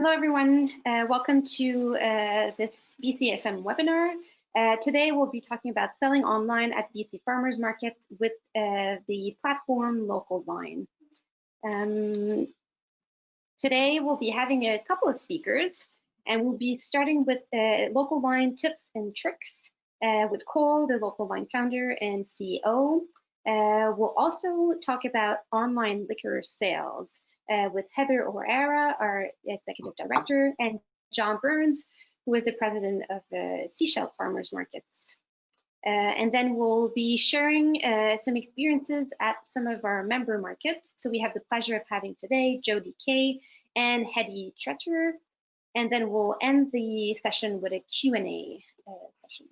Hello, everyone. Welcome to this BCAFM webinar. Today, we'll be talking about selling online at BC farmers markets with the platform Local Line. Today, we'll be having a couple of speakers, and we'll be starting with Local Line tips and tricks with Cole, the Local Line founder and CEO. We'll also talk about online liquor sales with Heather O'Hara, our executive director, and John Burns, who is the president of the Seashell Farmers Markets. And then we'll be sharing some experiences at some of our member markets. So we have the pleasure of having today Jody Kay and Hedy Tretter. And then we'll end the session with a Q&A session.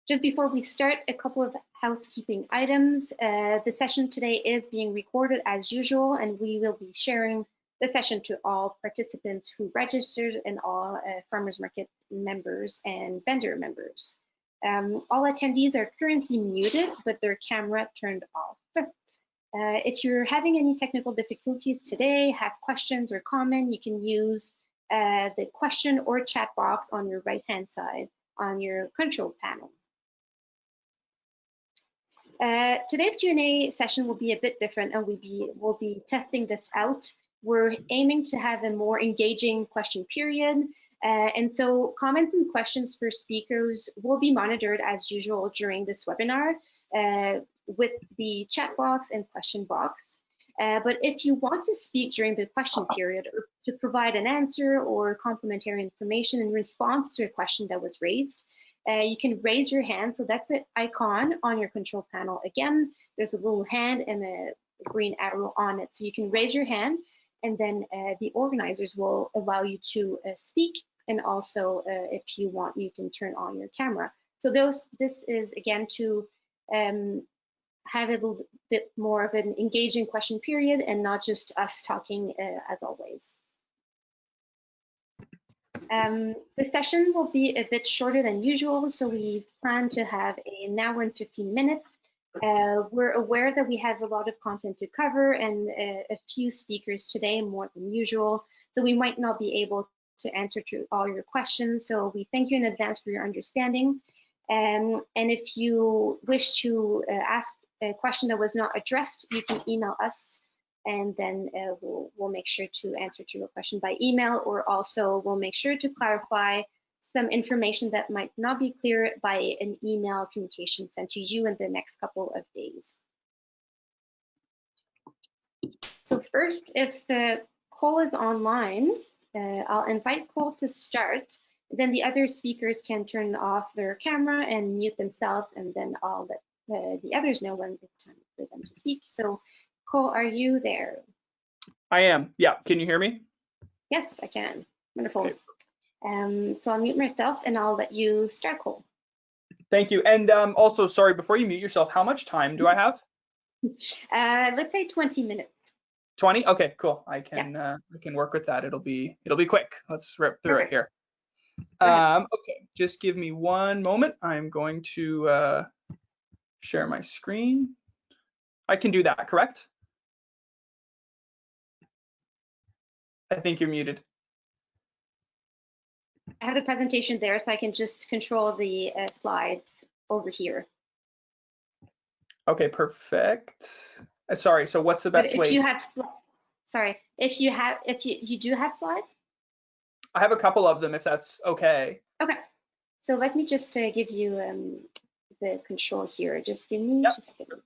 Just before we start, a couple of housekeeping items. The session today is being recorded as usual, and we will be sharing the session to all participants who registered and all farmers market members and vendor members. All attendees are currently muted, but their camera turned off. If you're having any technical difficulties today, have questions or comment, you can use the question or chat box on your right-hand side on your control panel. Today's Q&A session will be a bit different, and we'll be testing this out. We're aiming to have a more engaging question period, and so comments and questions for speakers will be monitored as usual during this webinar with the chat box and question box. But if you want to speak during the question period or to provide an answer or complementary information in response to a question that was raised, you can raise your hand. So that's an icon on your control panel. Again, there's a little hand and a green arrow on it. So you can raise your hand, and then the organizers will allow you to speak. And also, if you want, you can turn on your camera. So this is, again, to have a little bit more of an engaging question period and not just us talking as always. The session will be a bit shorter than usual, so we plan to have an hour and 15 minutes. We're aware that we have a lot of content to cover and a few speakers today, more than usual, so we might not be able to answer to all your questions. So we thank you in advance for your understanding. And if you wish to ask a question that was not addressed, you can email us, and then we'll make sure to answer to your question by email, or also we'll make sure to clarify some information that might not be clear by an email communication sent to you in the next couple of days. So first, if Cole is online, I'll invite Cole to start. Then the other speakers can turn off their camera and mute themselves, and then I'll let the others know when it's time for them to speak. So Cole, are you there? I am. Yeah. Can you hear me? Yes, I can. Wonderful. Okay. So I'll mute myself and I'll let you start, Cole. Thank you. And also, sorry, before you mute yourself, how much time do I have? Let's say 20 minutes. 20? Okay, cool. I can work with that. It'll be quick. Let's rip through it here. Okay, just give me one moment. I'm going to share my screen. I can do that, correct? I think you're muted. I have the presentation there, so I can just control the slides over here. Okay, perfect. Sorry, so what's the best way? If you have, sorry, if you do have slides? I have a couple of them, if that's okay. Okay, so let me just give you the control here. Just give me just a second.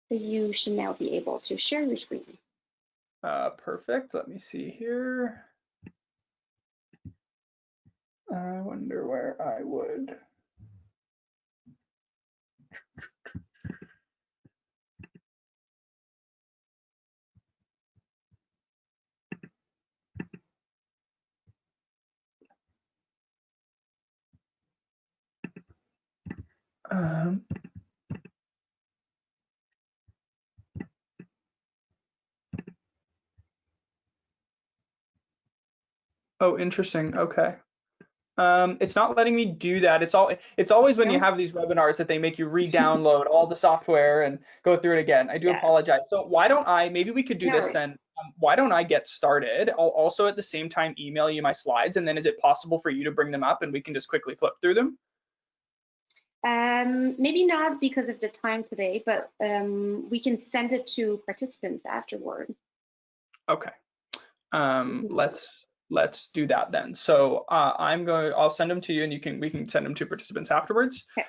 So you should now be able to share your screen. Perfect. Let me see here. I wonder where I would. Oh, interesting. Okay. It's not letting me do that. It's always when you No? have these webinars that they make you re-download all the software and go through it again. I do Yeah, apologize. So why don't maybe we could do no this worries. then. Why don't I get started? I'll also at the same time email you my slides, and then is it possible for you to bring them up and we can just quickly flip through them? Maybe not because of the time today, but we can send it to participants afterward. Okay. Let's do that then. So I'll send them to you, and we can send them to participants afterwards. Okay.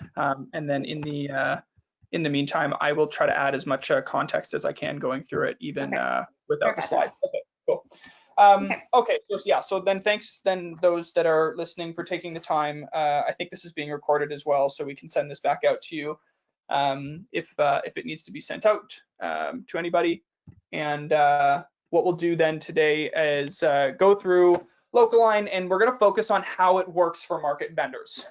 And then in the meantime, I will try to add as much context as I can going through it, even without the slides. Okay, cool. Okay, so yeah, so then thanks then those that are listening for taking the time. I think this is being recorded as well, so we can send this back out to you if it needs to be sent out to anybody. And what we'll do then today is go through Localine, and we're going to focus on how it works for market vendors.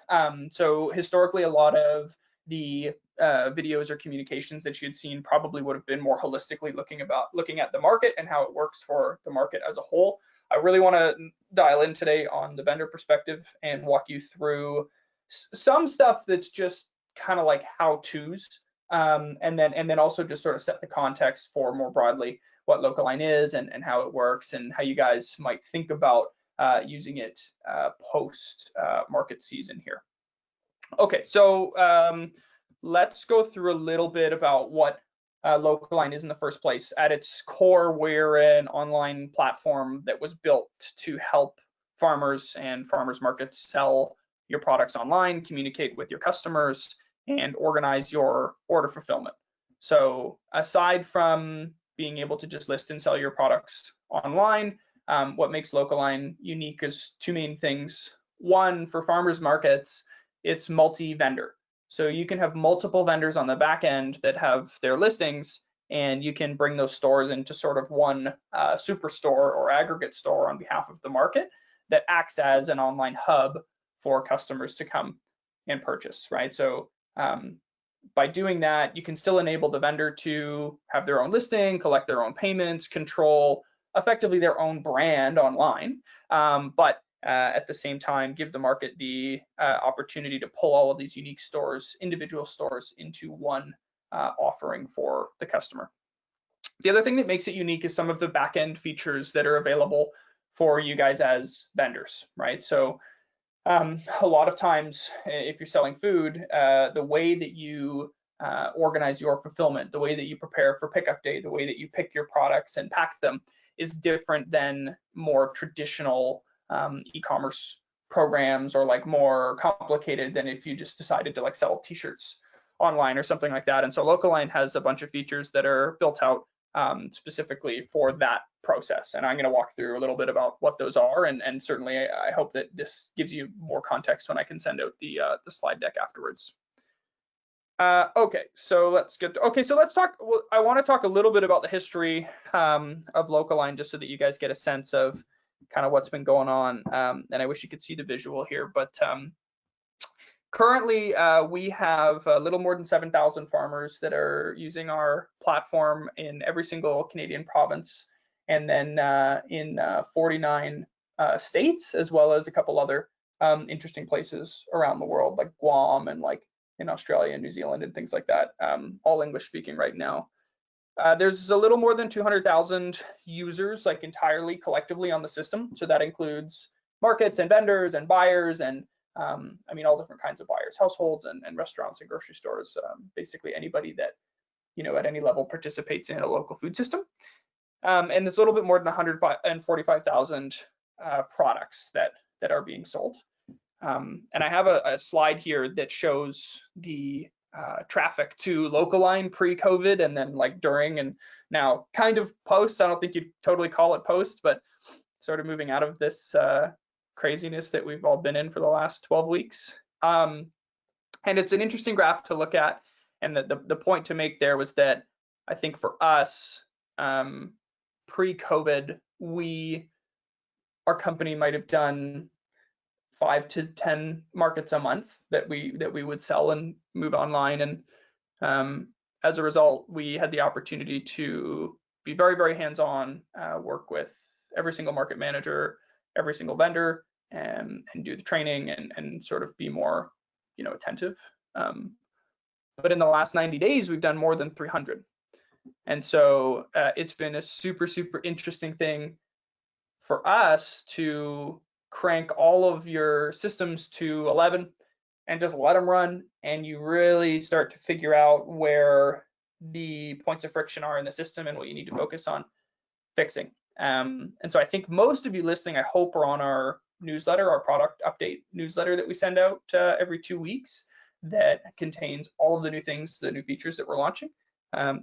So historically, a lot of the videos or communications that you'd seen probably would have been more holistically looking at the market and how it works for the market as a whole. I really want to dial in today on the vendor perspective and walk you through some stuff that's just kind of like how-tos, and then also just sort of set the context for more broadly what Localine is and how it works and how you guys might think about using it post market season here. Okay, so let's go through a little bit about what Localine is in the first place. At its core, we're an online platform that was built to help farmers and farmers markets sell your products online, communicate with your customers, and organize your order fulfillment. So aside from being able to just list and sell your products online, what makes Localine unique is two main things. One, for farmers markets, it's multi-vendor. So you can have multiple vendors on the back end that have their listings, and you can bring those stores into sort of one superstore or aggregate store on behalf of the market that acts as an online hub for customers to come and purchase, right? So by doing that, you can still enable the vendor to have their own listing, collect their own payments, control effectively their own brand online, but at the same time, give the market the opportunity to pull all of these unique stores, individual stores, into one offering for the customer. The other thing that makes it unique is some of the back-end features that are available for you guys as vendors, right? So a lot of times, if you're selling food, the way that you organize your fulfillment, the way that you prepare for pickup day, the way that you pick your products and pack them is different than more traditional e-commerce programs, or like more complicated than if you just decided to like sell t-shirts online or something like that. And so Localine has a bunch of features that are built out specifically for that process. And I'm going to walk through a little bit about what those are. And certainly I hope that this gives you more context when I can send out the slide deck afterwards. Okay, so let's talk. I want to talk a little bit about the history of Localine, just so that you guys get a sense of kind of what's been going on. And I wish you could see the visual here, but currently, we have a little more than 7,000 farmers that are using our platform in every single Canadian province, and then in 49 states, as well as a couple other interesting places around the world, like Guam and like in Australia and New Zealand and things like that, all English speaking right now. There's a little more than 200,000 users, like entirely collectively on the system. So that includes markets and vendors and buyers and I mean, all different kinds of buyers, households and restaurants and grocery stores, basically anybody that, you know, at any level participates in a local food system. And there's a little bit more than 145,000 products that are being sold. And I have a slide here that shows the traffic to Localine pre-COVID, and then like during and now kind of post. I don't think you'd totally call it post, but sort of moving out of this craziness that we've all been in for the last 12 weeks. And it's an interesting graph to look at. And the point to make there was that I think for us, pre-COVID, our company might have done 5 to 10 markets a month that we would sell and move online. And as a result, we had the opportunity to be very, very hands-on, work with every single market manager, every single vendor, and do the training and sort of be more, attentive. But in the last 90 days, we've done more than 300. And so it's been a super, super interesting thing for us to crank all of your systems to 11 and just let them run, and you really start to figure out where the points of friction are in the system and what you need to focus on fixing. And so I think most of you listening, I hope, are on our newsletter, our product update newsletter that we send out every 2 weeks that contains all of the new things, the new features that we're launching.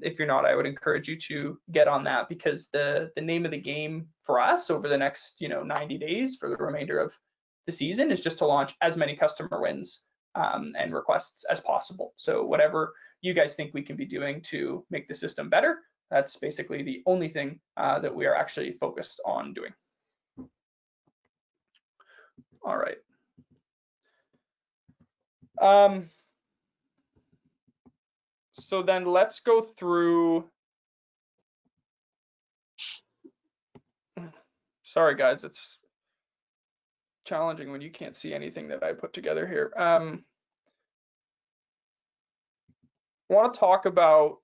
If you're not, I would encourage you to get on that, because the name of the game for us over the next 90 days for the remainder of the season is just to launch as many customer wins and requests as possible. So whatever you guys think we can be doing to make the system better, that's basically the only thing that we are actually focused on doing. All right. So then let's go through. Sorry guys, it's challenging when you can't see anything that I put together here. I want to talk about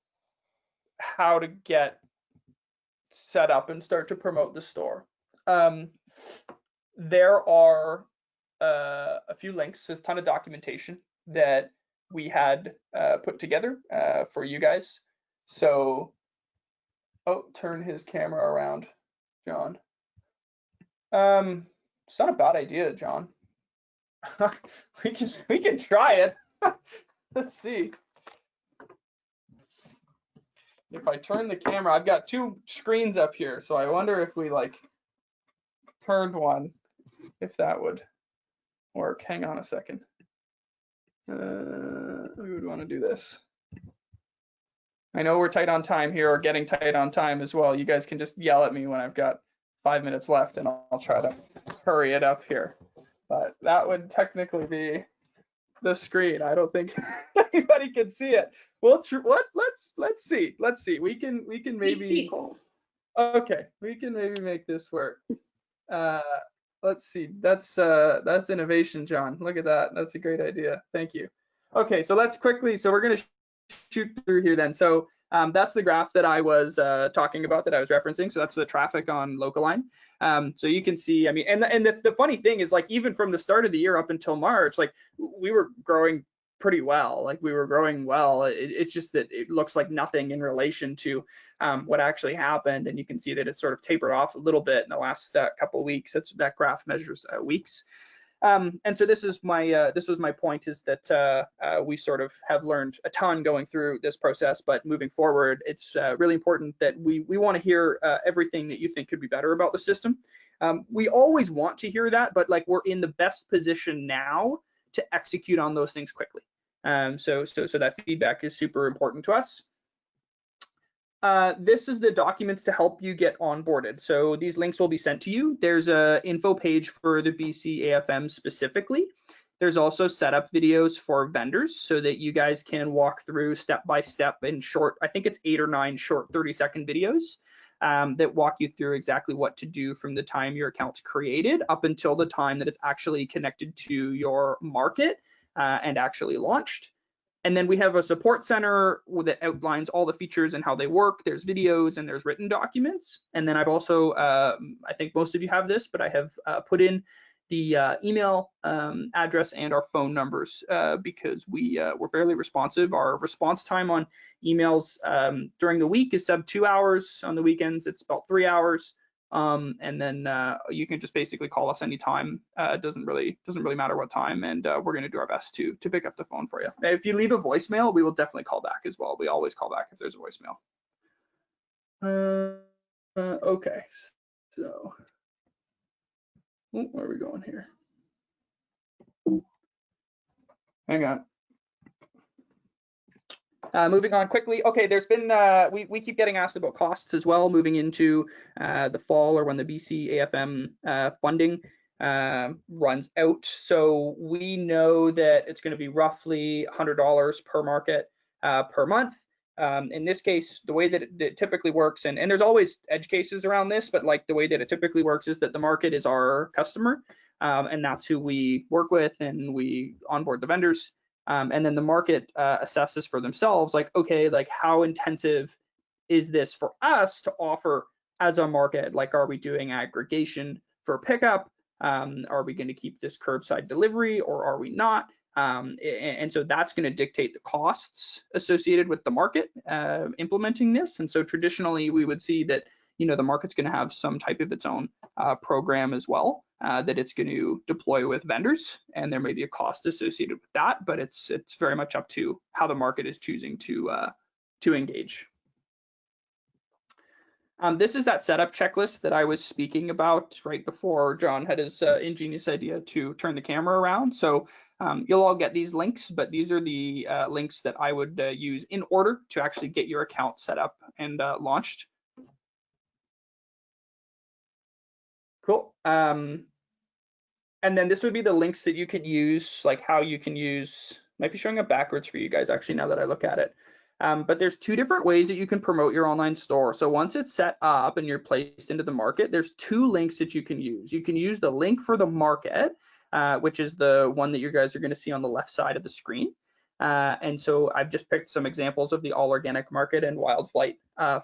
how to get set up and start to promote the store. There are a few links. There's a ton of documentation that we had put together for you guys. So, turn his camera around, John. It's not a bad idea, John. we can try it. Let's see. If I turn the camera, I've got 2 screens up here, so I wonder if we turned one, if that would work. Hang on a second. We would want to do this. I know we're tight on time here, or getting tight on time as well. You guys can just yell at me when I've got 5 minutes left, and I'll try to hurry it up here. But that would technically be the screen. I don't think anybody can see it. Well, let's see. We can maybe. Okay, we can maybe make this work. Let's see. That's innovation, John. Look at that. That's a great idea. Thank you. Okay, so let's quickly. So we're going to shoot through here then. So that's the graph that I was talking about, that I was referencing. So that's the traffic on Localine. So you can see, I mean, and the funny thing is, even from the start of the year up until March, we were growing pretty well. We were growing well. It's just that it looks like nothing in relation to what actually happened. And you can see that it's sort of tapered off a little bit in the last couple of weeks. That graph measures weeks. And so this was my point, is that we sort of have learned a ton going through this process, but moving forward, it's really important that we want to hear everything that you think could be better about the system. We always want to hear that, but we're in the best position now to execute on those things quickly. So that feedback is super important to us. This is the documents to help you get onboarded. So these links will be sent to you. There's a info page for the BCAFM specifically. There's also setup videos for vendors so that you guys can walk through step by step in short, I think it's 8 or 9 short 30-second videos that walk you through exactly what to do from the time your account's created up until the time that it's actually connected to your market and actually launched. And then we have a support center that outlines all the features and how they work. There's videos and there's written documents. And then I've also, I think most of you have this, but I have put in the email address and our phone numbers because we're fairly responsive. Our response time on emails during the week is sub 2 hours. On the weekends, it's about 3 hours. And then you can just basically call us anytime. It doesn't really matter what time, and we're going to do our best to pick up the phone for you. If you leave a voicemail, we will definitely call back as well. We always call back if there's a voicemail. Okay, so where are we going here? Hang on. Moving on quickly. Okay, there's been, we keep getting asked about costs as well, moving into the fall or when the BCAFM funding runs out. So we know that it's going to be roughly $100 per market per month. In this case, the way that it typically works, and there's always edge cases around this, but the way that it typically works is that the market is our customer. and that's who we work with, and we onboard the vendors. And then the market assesses for themselves, like, okay, like how intensive is this for us to offer as a market? Like, are we doing aggregation for pickup? Are we going to keep this curbside delivery, or are we not? And so that's going to dictate the costs associated with the market implementing this. And so traditionally, we would see that, you know, the market's going to have some type of its own program as well that it's going to deploy with vendors, and there may be a cost associated with that, but it's very much up to how the market is choosing to engage. This is that setup checklist that I was speaking about right before John had his ingenious idea to turn the camera around. So you'll all get these links, but these are the links that I would use in order to actually get your account set up and launched. Cool. And then this would be the links that you could use, like how you can use, might be showing up backwards for you guys actually now that I look at it. But there's two different ways that you can promote your online store. So once it's set up and you're placed into the market, there's two links that you can use. You can use the link for the market, which is the one that you guys are going to see on the left side of the screen. And so I've just picked some examples of the all organic market and wild flight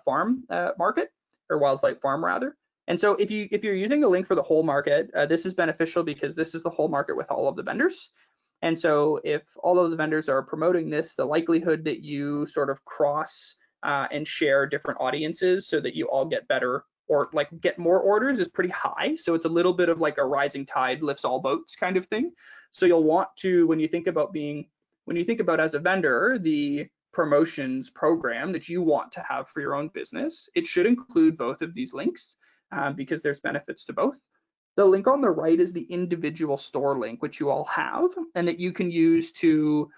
farm market, or wild flight farm rather. And so if you're using the link for the whole market, this is beneficial because this is the whole market with all of the vendors. And so if all of the vendors are promoting this, the likelihood that you sort of cross and share different audiences so that you all get better or like get more orders is pretty high. So it's a little bit of like a rising tide lifts all boats kind of thing. So you'll want to, when you think about as a vendor, the promotions program that you want to have for your own business, it should include both of these links because there's benefits to both. The link on the right is the individual store link, which you all have, and that you can use to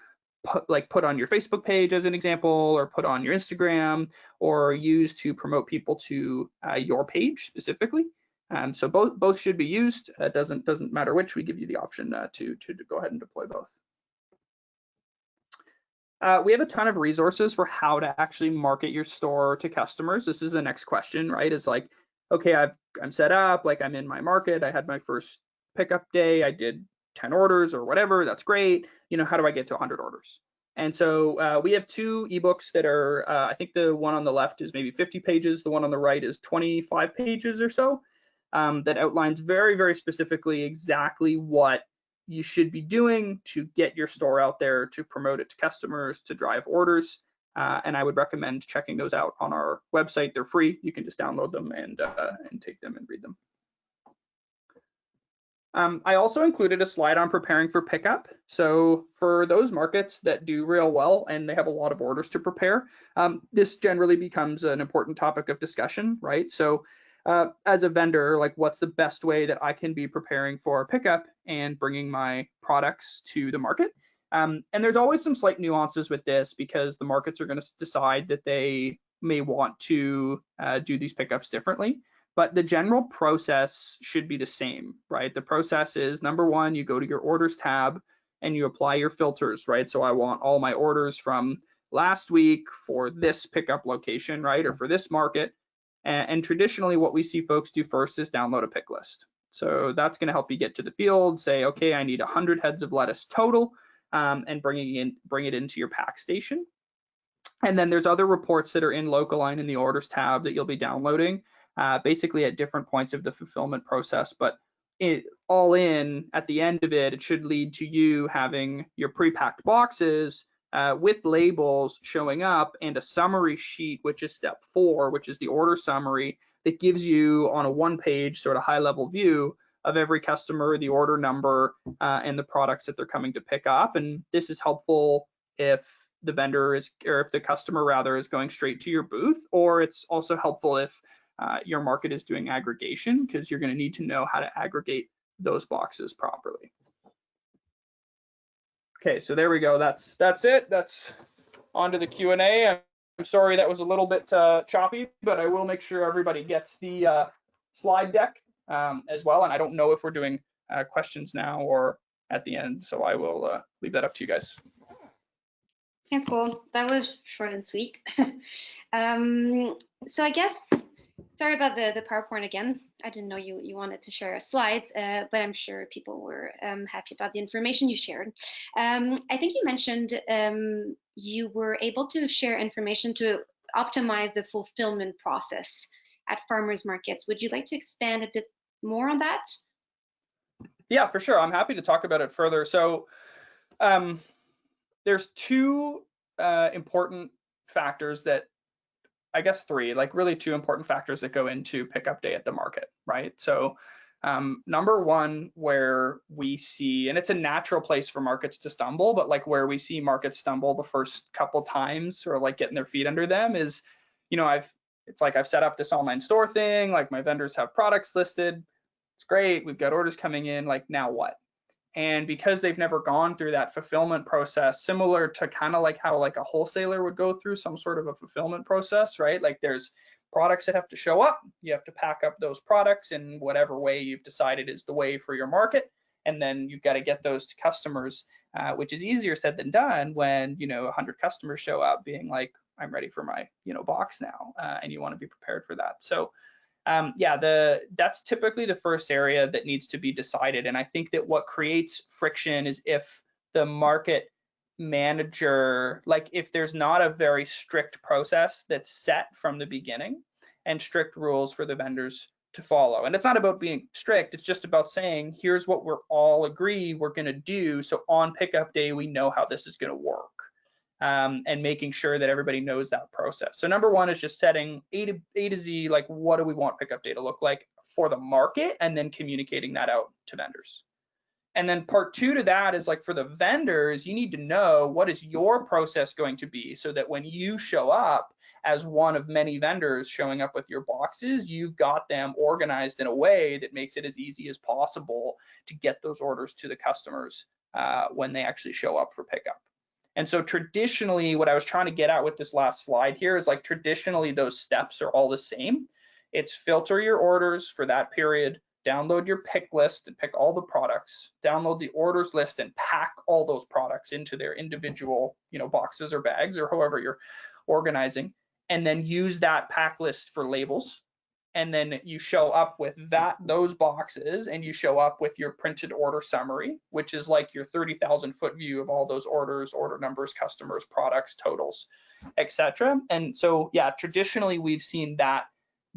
put on your Facebook page as an example, or put on your Instagram, or use to promote people to your page specifically. So both should be used. It doesn't matter which. We give you the option to go ahead and deploy both. We have a ton of resources for how to actually market your store to customers. This is the next question, right? It's like, okay, I'm set up, like I'm in my market, I had my first pickup day, I did 10 orders or whatever, that's great. You know, how do I get to 100 orders? And so we have two ebooks that are, I think the one on the left is maybe 50 pages, the one on the right is 25 pages or so, that outlines very, very specifically exactly what you should be doing to get your store out there, to promote it to customers, to drive orders. And I would recommend checking those out on our website. They're free. You can just download them and take them and read them. I also included a slide on preparing for pickup. So for those markets that do real well and they have a lot of orders to prepare, this generally becomes an important topic of discussion, right? So as a vendor, like what's the best way that I can be preparing for pickup and bringing my products to the market? And there's always some slight nuances with this because the markets are going to decide that they may want to do these pickups differently, but the general process should be the same, right? The process is, number one, you go to your orders tab and you apply your filters, right? So I want all my orders from last week for this pickup location, right? Or for this market. And traditionally what we see folks do first is download a pick list. So that's going to help you get to the field, say, okay, I need 100 heads of lettuce total. And bring it into your pack station. And then there's other reports that are in Localine in the orders tab that you'll be downloading basically at different points of the fulfillment process. But all in, at the end of it, it should lead to you having your pre-packed boxes with labels showing up and a summary sheet, which is step 4, which is the order summary that gives you on a one-page sort of high-level view of every customer, the order number, and the products that they're coming to pick up. And this is helpful if the vendor is, or if the customer rather, is going straight to your booth, or it's also helpful if your market is doing aggregation, because you're going to need to know how to aggregate those boxes properly. Okay, so there we go. That's it. That's on to the Q&A. I'm sorry that was a little bit choppy, but I will make sure everybody gets the slide deck as well. And I don't know if we're doing questions now or at the end, so I will leave that up to you guys. Thanks, Cole. That was short and sweet. So I guess Sorry about the PowerPoint again. I didn't know you wanted to share slides, but I'm sure people were happy about the information you shared. I think you mentioned you were able to share information to optimize the fulfillment process at farmers markets. Would you like to expand a bit more on that? Yeah, for sure. I'm happy to talk about it further. So there's two important factors that, I guess three, like really two important factors that go into pickup day at the market, right? So number one, where we see, and it's a natural place for markets to stumble, but like where we see markets stumble the first couple times or like getting their feet under them is, it's like I've set up this online store thing, like my vendors have products listed, it's great, we've got orders coming in, like now what? And because they've never gone through that fulfillment process, similar to kind of like how like a wholesaler would go through some sort of a fulfillment process, right? Like there's products that have to show up, you have to pack up those products in whatever way you've decided is the way for your market, and then you've got to get those to customers, which is easier said than done when 100 customers show up being like, I'm ready for my box now, and you want to be prepared for that. So that's typically the first area that needs to be decided. And I think that what creates friction is if the market manager, like if there's not a very strict process that's set from the beginning and strict rules for the vendors to follow. And it's not about being strict, it's just about saying, here's what we're all agree we're going to do. So on pickup day, we know how this is going to work. And making sure that everybody knows that process. So number one is just setting A to Z, like what do we want pickup day to look like for the market, and then communicating that out to vendors. And then part two to that is like for the vendors, you need to know what is your process going to be so that when you show up as one of many vendors showing up with your boxes, you've got them organized in a way that makes it as easy as possible to get those orders to the customers when they actually show up for pickup. And so traditionally, what I was trying to get at with this last slide here is like traditionally those steps are all the same. It's filter your orders for that period, download your pick list and pick all the products, download the orders list and pack all those products into their individual, boxes or bags or however you're organizing, and then use that pack list for labels. And then you show up with those boxes, and you show up with your printed order summary, which is like your 30,000 foot view of all those orders, order numbers, customers, products, totals, etc. And so, yeah, traditionally we've seen that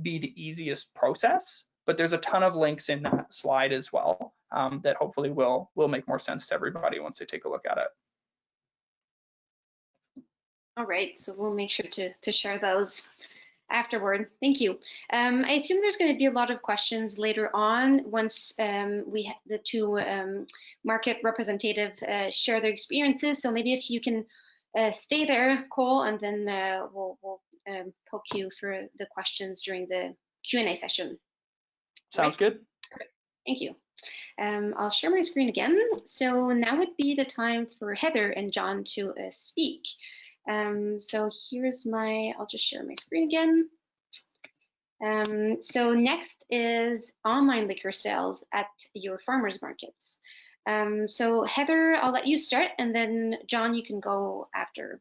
be the easiest process, but there's a ton of links in that slide as well that hopefully will make more sense to everybody once they take a look at it. All right, so we'll make sure to share those afterward. Thank you. I assume there's going to be a lot of questions later on once the two market representatives share their experiences. So maybe if you can stay there, Cole, and then we'll poke you for the questions during the Q&A session. Sounds good. Thank you. I'll share my screen again. So now would be the time for Heather and John to speak. So here's I'll just share my screen again. So next is online liquor sales at your farmers markets. So Heather, I'll let you start, and then John, you can go after.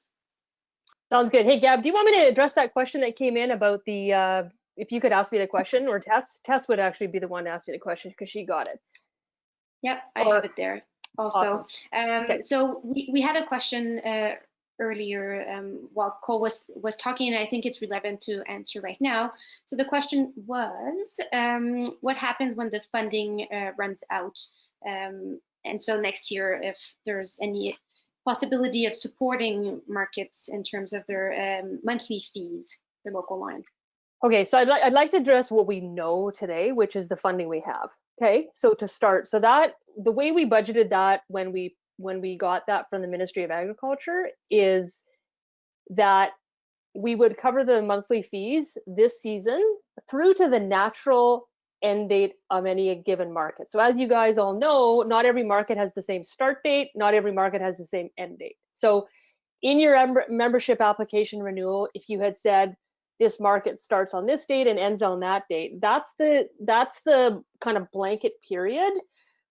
Sounds good. Hey, Gab, do you want me to address that question that came in about the, if you could ask me the question, or Tess would actually be the one to ask me the question because she got it. Yep, I have it there also. Awesome. Okay. So we had a question earlier while Cole was talking, and I think it's relevant to answer right now. So the question was, what happens when the funding runs out? And so next year, if there's any possibility of supporting markets in terms of their monthly fees, the local line. Okay, so I'd like to address what we know today, which is the funding we have. Okay, so to start, so that the way we budgeted that when we got that from the Ministry of Agriculture is that we would cover the monthly fees this season through to the natural end date of any given market. So as you guys all know, not every market has the same start date, not every market has the same end date. So in your membership application renewal, if you had said this market starts on this date and ends on that date, that's the kind of blanket period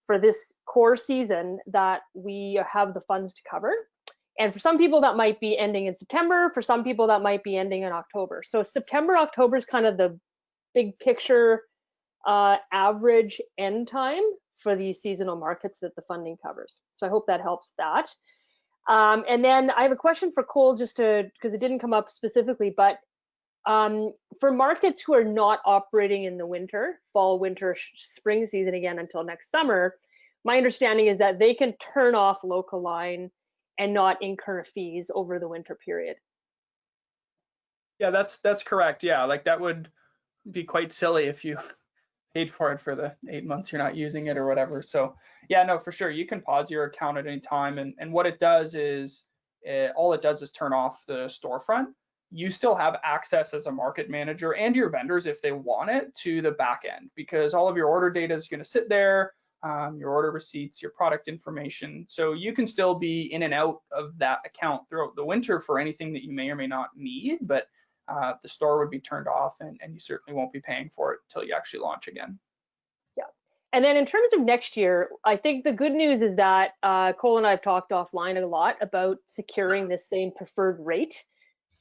for this core season that we have the funds to cover. And for some people that might be ending in September, for some people that might be ending in October. So September, October is kind of big picture average end time for these seasonal markets that the funding covers. So I hope that helps that. And then I have a question for Cole, just because it didn't come up specifically, but for markets who are not operating in the winter, fall, winter, spring season again until next summer, my understanding is that they can turn off local line and not incur fees over the winter period. Yeah, that's correct. Yeah, like that would be quite silly if you paid for it for the 8 months you're not using it or whatever. So yeah, no, for sure. You can pause your account at any time. And what it does is, all it does is turn off the storefront. You still have access as a market manager and your vendors, if they want it, to the back end, because all of your order data is going to sit there, your order receipts, your product information. So you can still be in and out of that account throughout the winter for anything that you may or may not need, but the store would be turned off, and you certainly won't be paying for it until you actually launch again. Yeah. And then in terms of next year, I think the good news is that Cole and I have talked offline a lot about securing this same preferred rate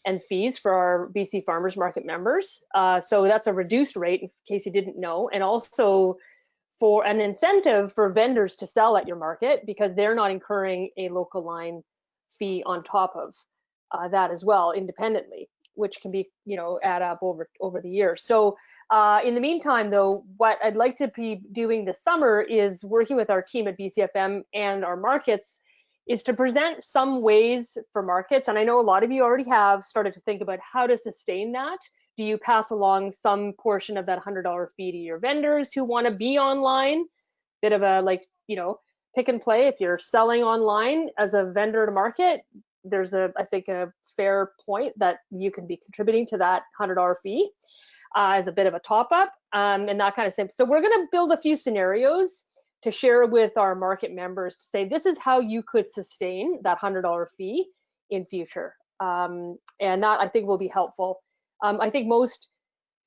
and fees for our BC Farmers Market members. So that's a reduced rate, in case you didn't know, and also for an incentive for vendors to sell at your market, because they're not incurring a local line fee on top of that as well, independently, which can be, add up over the year. So in the meantime, though, what I'd like to be doing this summer is working with our team at BCFM and our markets is to present some ways for markets. And I know a lot of you already have started to think about how to sustain that. Do you pass along some portion of that $100 fee to your vendors who want to be online? Bit of a pick and play. If you're selling online as a vendor to market, there's I think a fair point that you can be contributing to that $100 fee as a bit of a top up and that kind of thing. So we're going to build a few scenarios to share with our market members to say, this is how you could sustain that $100 fee in future. And that I think will be helpful. I think most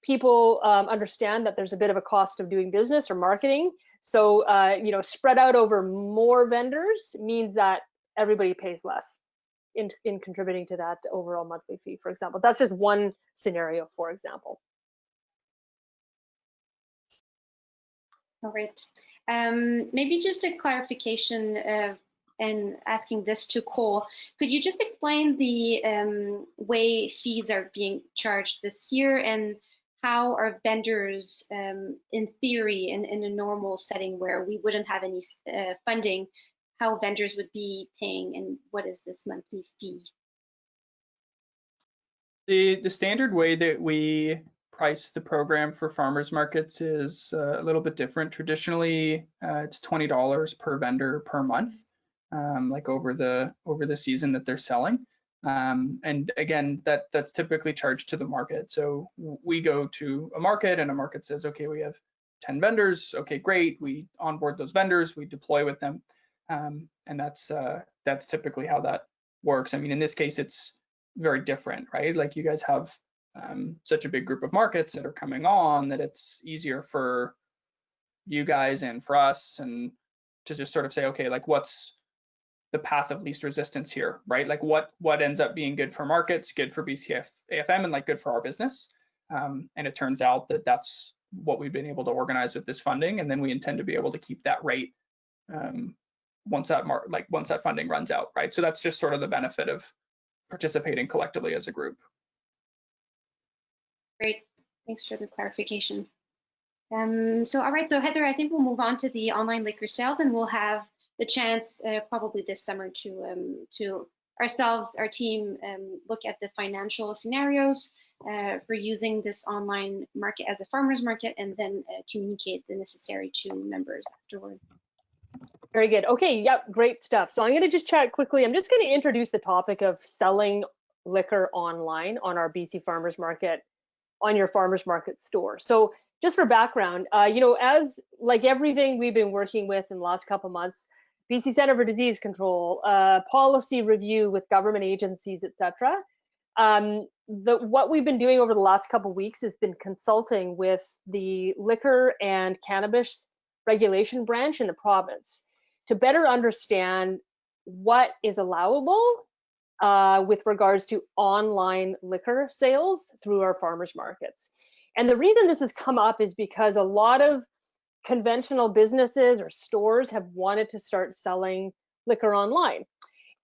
people understand that there's a bit of a cost of doing business or marketing. So, spread out over more vendors means that everybody pays less in contributing to that overall monthly fee, for example. That's just one scenario, for example. All right. Maybe just a clarification and asking this to Cole. Could you just explain the way fees are being charged this year and how are vendors, in theory, in a normal setting where we wouldn't have any funding, how vendors would be paying and what is this monthly fee? The standard way that we price the program for farmers markets is a little bit different. Traditionally, it's $20 per vendor per month, like over the season that they're selling. And again, that's typically charged to the market. So we go to a market and a market says, okay, we have 10 vendors. Okay, great. We onboard those vendors, we deploy with them. And that's typically how that works. I mean, in this case, it's very different, right? Like you guys have such a big group of markets that are coming on that it's easier for you guys and for us and to just sort of say, okay, like what's the path of least resistance here, right? Like what ends up being good for markets, good for BCAFM, and like good for our business. And it turns out that that's what we've been able to organize with this funding, and then we intend to be able to keep that rate once that funding runs out, right? So that's just sort of the benefit of participating collectively as a group. Great, thanks for the clarification. So all right, so Heather, I think we'll move on to the online liquor sales, and we'll have the chance probably this summer to ourselves, our team, look at the financial scenarios for using this online market as a farmer's market, and then communicate the necessary to members afterward. Very good. Okay, yep, great stuff. So I'm going to just chat quickly. I'm just going to introduce the topic of selling liquor online on our BC Farmers Market, on your farmers market store. So just for background, as like everything we've been working with in the last couple of months, BC Centre for Disease Control, policy review with government agencies, etc. What we've been doing over the last couple of weeks has been consulting with the liquor and cannabis regulation branch in the province to better understand what is allowable with regards to online liquor sales through our farmers markets. And the reason this has come up is because a lot of conventional businesses or stores have wanted to start selling liquor online.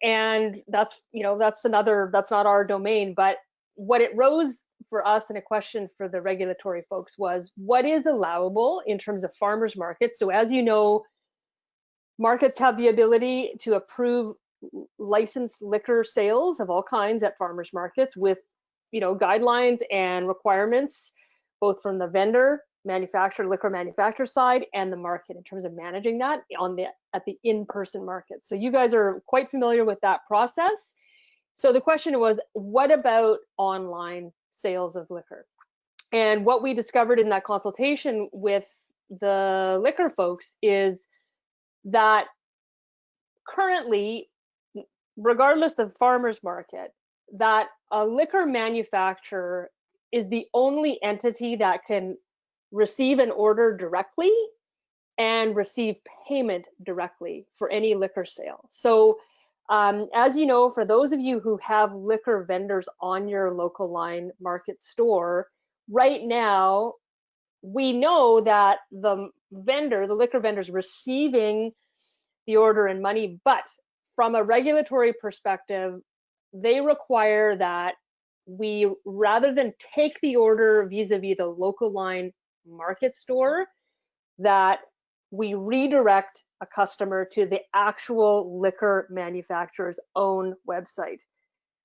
And that's, you know, that's not our domain, but what it rose for us and a question for the regulatory folks was, what is allowable in terms of farmers markets? So as you know, markets have the ability to approve licensed liquor sales of all kinds at farmers markets with, you know, guidelines and requirements, both from the vendor, liquor manufacturer side and the market in terms of managing that at the in-person market. So you guys are quite familiar with that process. So the question was, what about online sales of liquor? And what we discovered in that consultation with the liquor folks is that currently, regardless of farmers market, that a liquor manufacturer is the only entity that can receive an order directly and receive payment directly for any liquor sale. So as you know, for those of you who have liquor vendors on your local line market store, right now, we know that the liquor vendor is receiving the order in money, but from a regulatory perspective, they require that we, rather than take the order vis-a-vis the local line market store, that we redirect a customer to the actual liquor manufacturer's own website.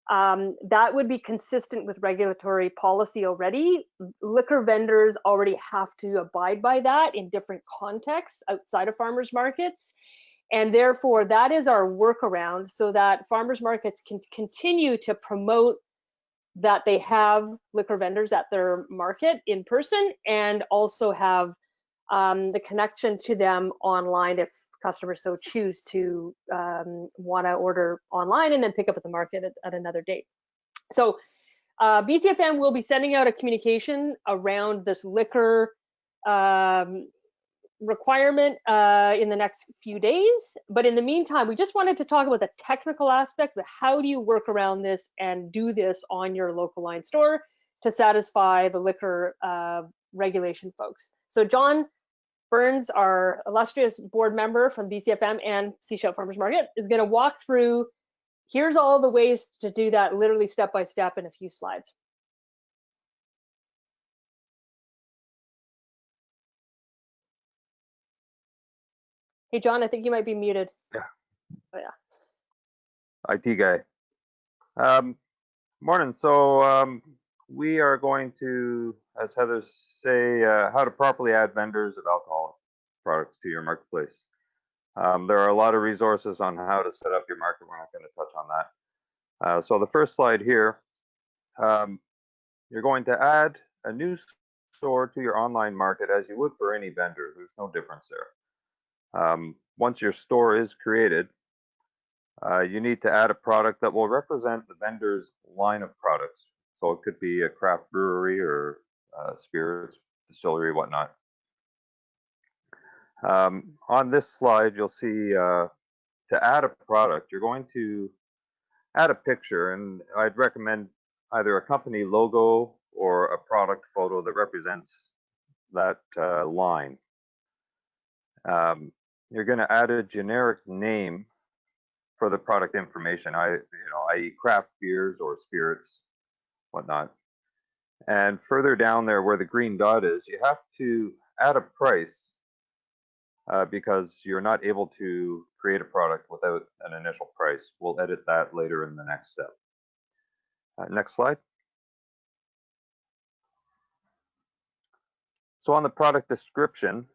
That would be consistent with regulatory policy already. Liquor vendors already have to abide by that in different contexts outside of farmers markets. And therefore, that is our workaround so that farmers markets can continue to promote that they have liquor vendors at their market in person and also have the connection to them online if customers so choose to want to order online and then pick up at the market at another date. So BCAFM will be sending out a communication around this liquor requirement in the next few days. But in the meantime, we just wanted to talk about the technical aspect of how do you work around this and do this on your local line store to satisfy the liquor regulation folks. So John Burns, our illustrious board member from BCAFM and Seashell Farmers Market, is going to walk through, here's all the ways to do that literally step by step in a few slides. Hey, John, I think you might be muted. Yeah. Oh, yeah. IT guy. Morning. So we are going to, as Heather say, how to properly add vendors of alcohol products to your marketplace. There are a lot of resources on how to set up your market. We're not going to touch on that. So the first slide here, you're going to add a new store to your online market as you would for any vendor. There's no difference there. Once your store is created, you need to add a product that will represent the vendor's line of products. So it could be a craft brewery or spirits, distillery, whatnot. On this slide, you'll see to add a product, you're going to add a picture, and I'd recommend either a company logo or a product photo that represents that line. You're going to add a generic name for the product information, i.e. craft beers or spirits, whatnot. And further down there where the green dot is, you have to add a price because you're not able to create a product without an initial price. We'll edit that later in the next step. Next slide. So on the product description,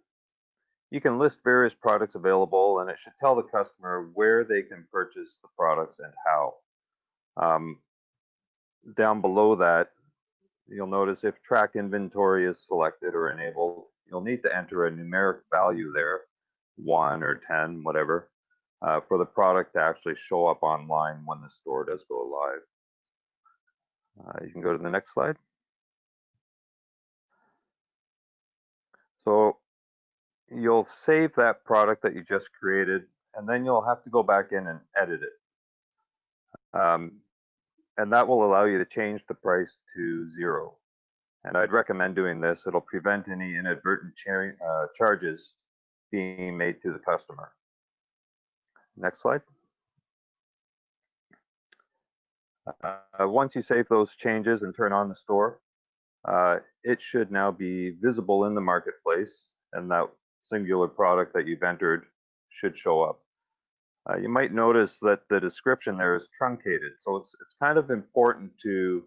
you can list various products available, and it should tell the customer where they can purchase the products and how. Down below that, you'll notice if track inventory is selected or enabled, you'll need to enter a numeric value there, 1 or 10, whatever, for the product to actually show up online when the store does go live. You can go to the next slide. So you'll save that product that you just created, and then you'll have to go back in and edit it. And that will allow you to change the price to 0. And I'd recommend doing this. It'll prevent any inadvertent charges being made to the customer. Next slide. Once you save those changes and turn on the store, it should now be visible in the marketplace, and that singular product that you've entered should show up. You might notice that the description there is truncated, so it's kind of important to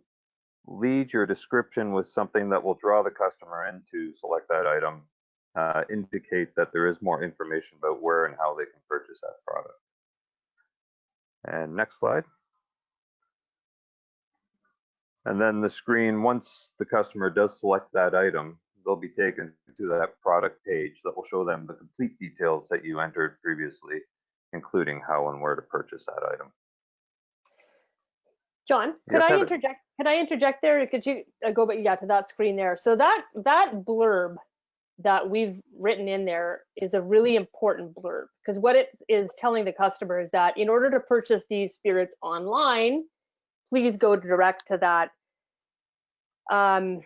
lead your description with something that will draw the customer in to select that item, indicate that there is more information about where and how they can purchase that product. And next slide. And then the screen, once the customer does select that item, they'll be taken to that product page that will show them the complete details that you entered previously, including how and where to purchase that item. John, could I interject? Could I interject there? Could you go back, to that screen there? So that blurb that we've written in there is a really important blurb, because what it is telling the customer is that in order to purchase these spirits online, please go direct to that the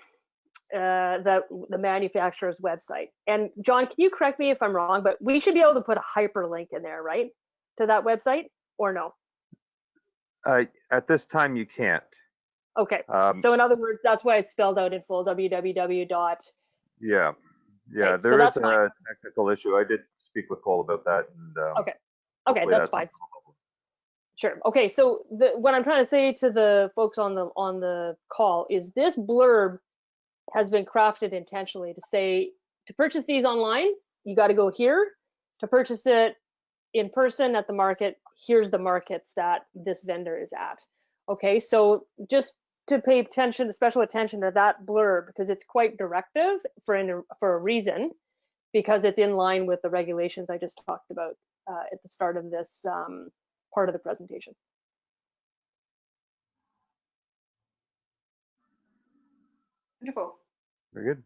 manufacturer's website. And John, can you correct me if I'm wrong, but we should be able to put a hyperlink in there, right, to that website, or no? At this time, you can't. Okay. So in other words, that's why it's spelled out in full, www. Yeah. Okay, there is a technical issue. I did speak with Cole about that. And, okay, that's fine. Sure. Okay, so what I'm trying to say to the folks on the call is this blurb has been crafted intentionally to say, to purchase these online, you got to go here. To purchase it in person at the market, here's the markets that this vendor is at. Okay, so just to pay attention, special attention to that blurb, because it's quite directive for a reason, because it's in line with the regulations I just talked about at the start of this part of the presentation. Wonderful. Very good.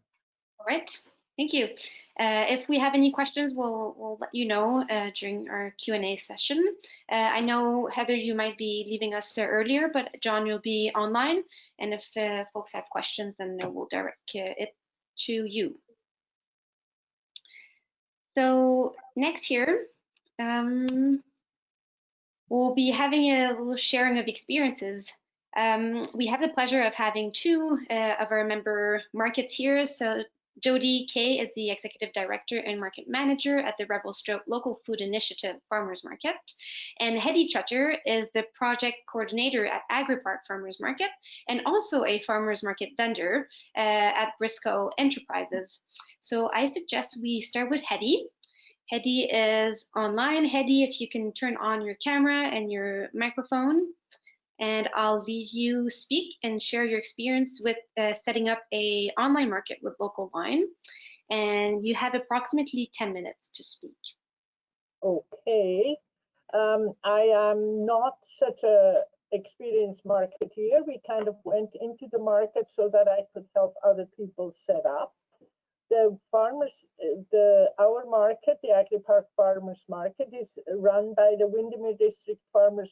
All right, thank you. If we have any questions, we'll let you know during our Q&A session. I know, Heather, you might be leaving us earlier, but John, you'll be online. And if folks have questions, then we'll direct it to you. So next here, we'll be having a little sharing of experiences. We have the pleasure of having two of our member markets here. So Jody Kay is the Executive Director and Market Manager at the Rebel Stroke Local Food Initiative Farmers Market. And Hedy Chutter is the Project Coordinator at AgriPark Farmers Market and also a Farmers Market vendor at Briscoe Enterprises. So I suggest we start with Hedy. Hedy is online. Hedy, if you can turn on your camera and your microphone, and I'll leave you speak and share your experience with setting up an online market with Local Line. And you have approximately 10 minutes to speak. Okay. I am not such a experienced marketeer. We kind of went into the market so that I could help other people set up. The farmers, our market, the AgriPark Farmers Market, is run by the Windermere District Farmers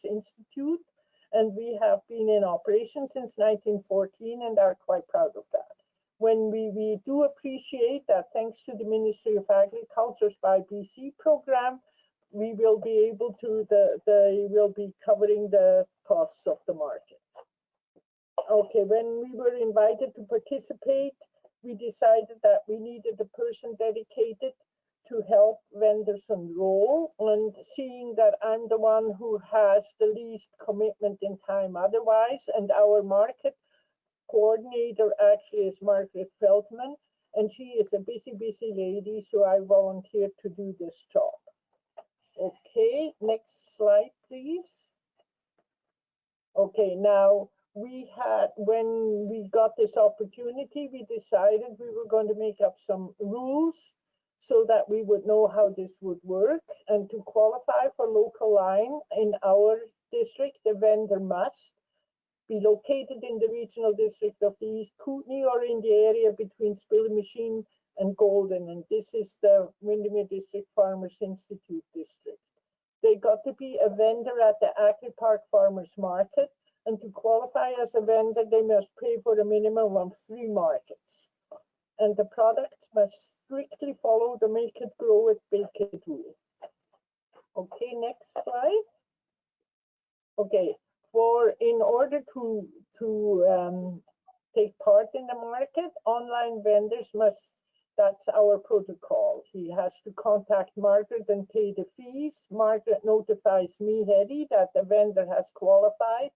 Institute, and we have been in operation since 1914 and are quite proud of that. When we do appreciate that, thanks to the Ministry of Agriculture's Buy BC program, we will be able to, they will be covering the costs of the market. Okay, when we were invited to participate, we decided that we needed a person dedicated to help vendors enroll, and seeing that I'm the one who has the least commitment in time otherwise, and our market coordinator actually is Margaret Feldman, and she is a busy lady, so I volunteered to do this job. Okay, next slide, please. Okay, now we had, when we got this opportunity, we decided we were going to make up some rules so that we would know how this would work. And to qualify for Local Line in our district, the vendor must be located in the regional district of the East Kootenay or in the area between Spillimachine and Golden. And this is the Windermere District Farmers Institute district. They got to be a vendor at the AgriPark Farmers Market, And to qualify as a vendor, they must pay for a minimum of 3 markets. And the products must strictly follow the make it, grow it, bake it rule. Okay, next slide. Okay, in order to take part in the market, online vendors must, that's our protocol. He has to contact Margaret and pay the fees. Margaret notifies me, Hedy, that the vendor has qualified.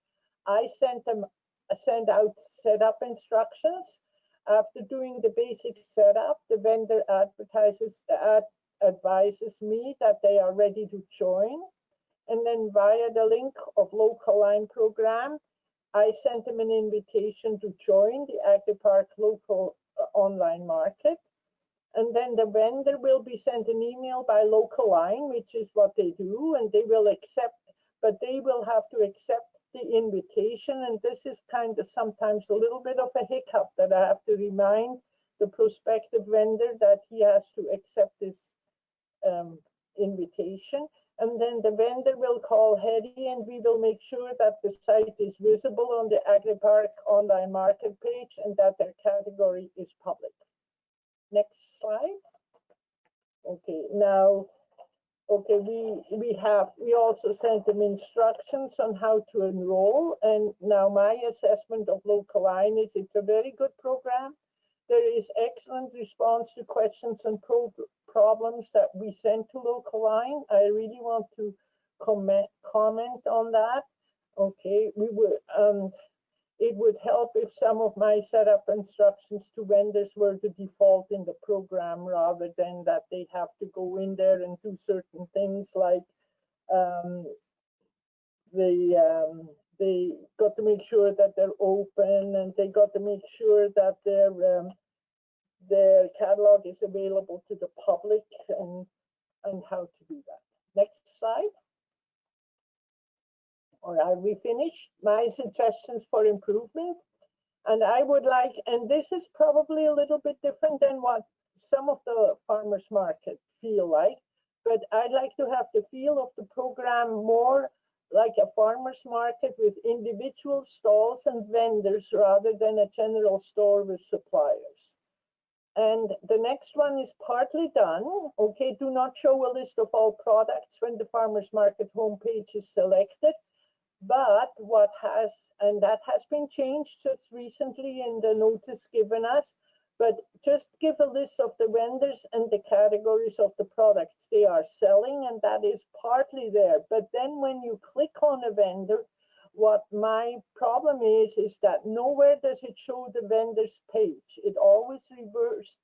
I send out setup instructions. After doing the basic setup, the vendor advises me that they are ready to join. And then via the link of local line program, I sent them an invitation to join the AgriPark local online market. And then the vendor will be sent an email by local line, which is what they do, and they will accept, but they will have to accept the invitation. And this is kind of sometimes a little bit of a hiccup that I have to remind the prospective vendor that he has to accept this invitation. And then the vendor will call Hedy, and we will make sure that the site is visible on the AgriPark online market page and that their category is public. Next slide. Okay, now, okay, we also sent them instructions on how to enroll. And now my assessment of local line is it's a very good program. There is excellent response to questions and problems that we sent to local line. I really want to comment on that. Okay, we would it would help if some of my setup instructions to vendors were the default in the program, rather than that they have to go in there and do certain things like they got to make sure that they're open, and they got to make sure that their catalog is available to the public, and how to do that. Next slide. Or are we finished? My suggestions for improvement. And I would like, and this is probably a little bit different than what some of the farmers market feel like, but I'd like to have the feel of the program more like a farmers market with individual stalls and vendors rather than a general store with suppliers. And the next one is partly done. Okay, do not show a list of all products when the farmers market homepage is selected. But that has been changed just recently in the notice given us, but just give a list of the vendors and the categories of the products they are selling, and that is partly there. But then when you click on a vendor, what my problem is that nowhere does it show the vendor's page. It always reverts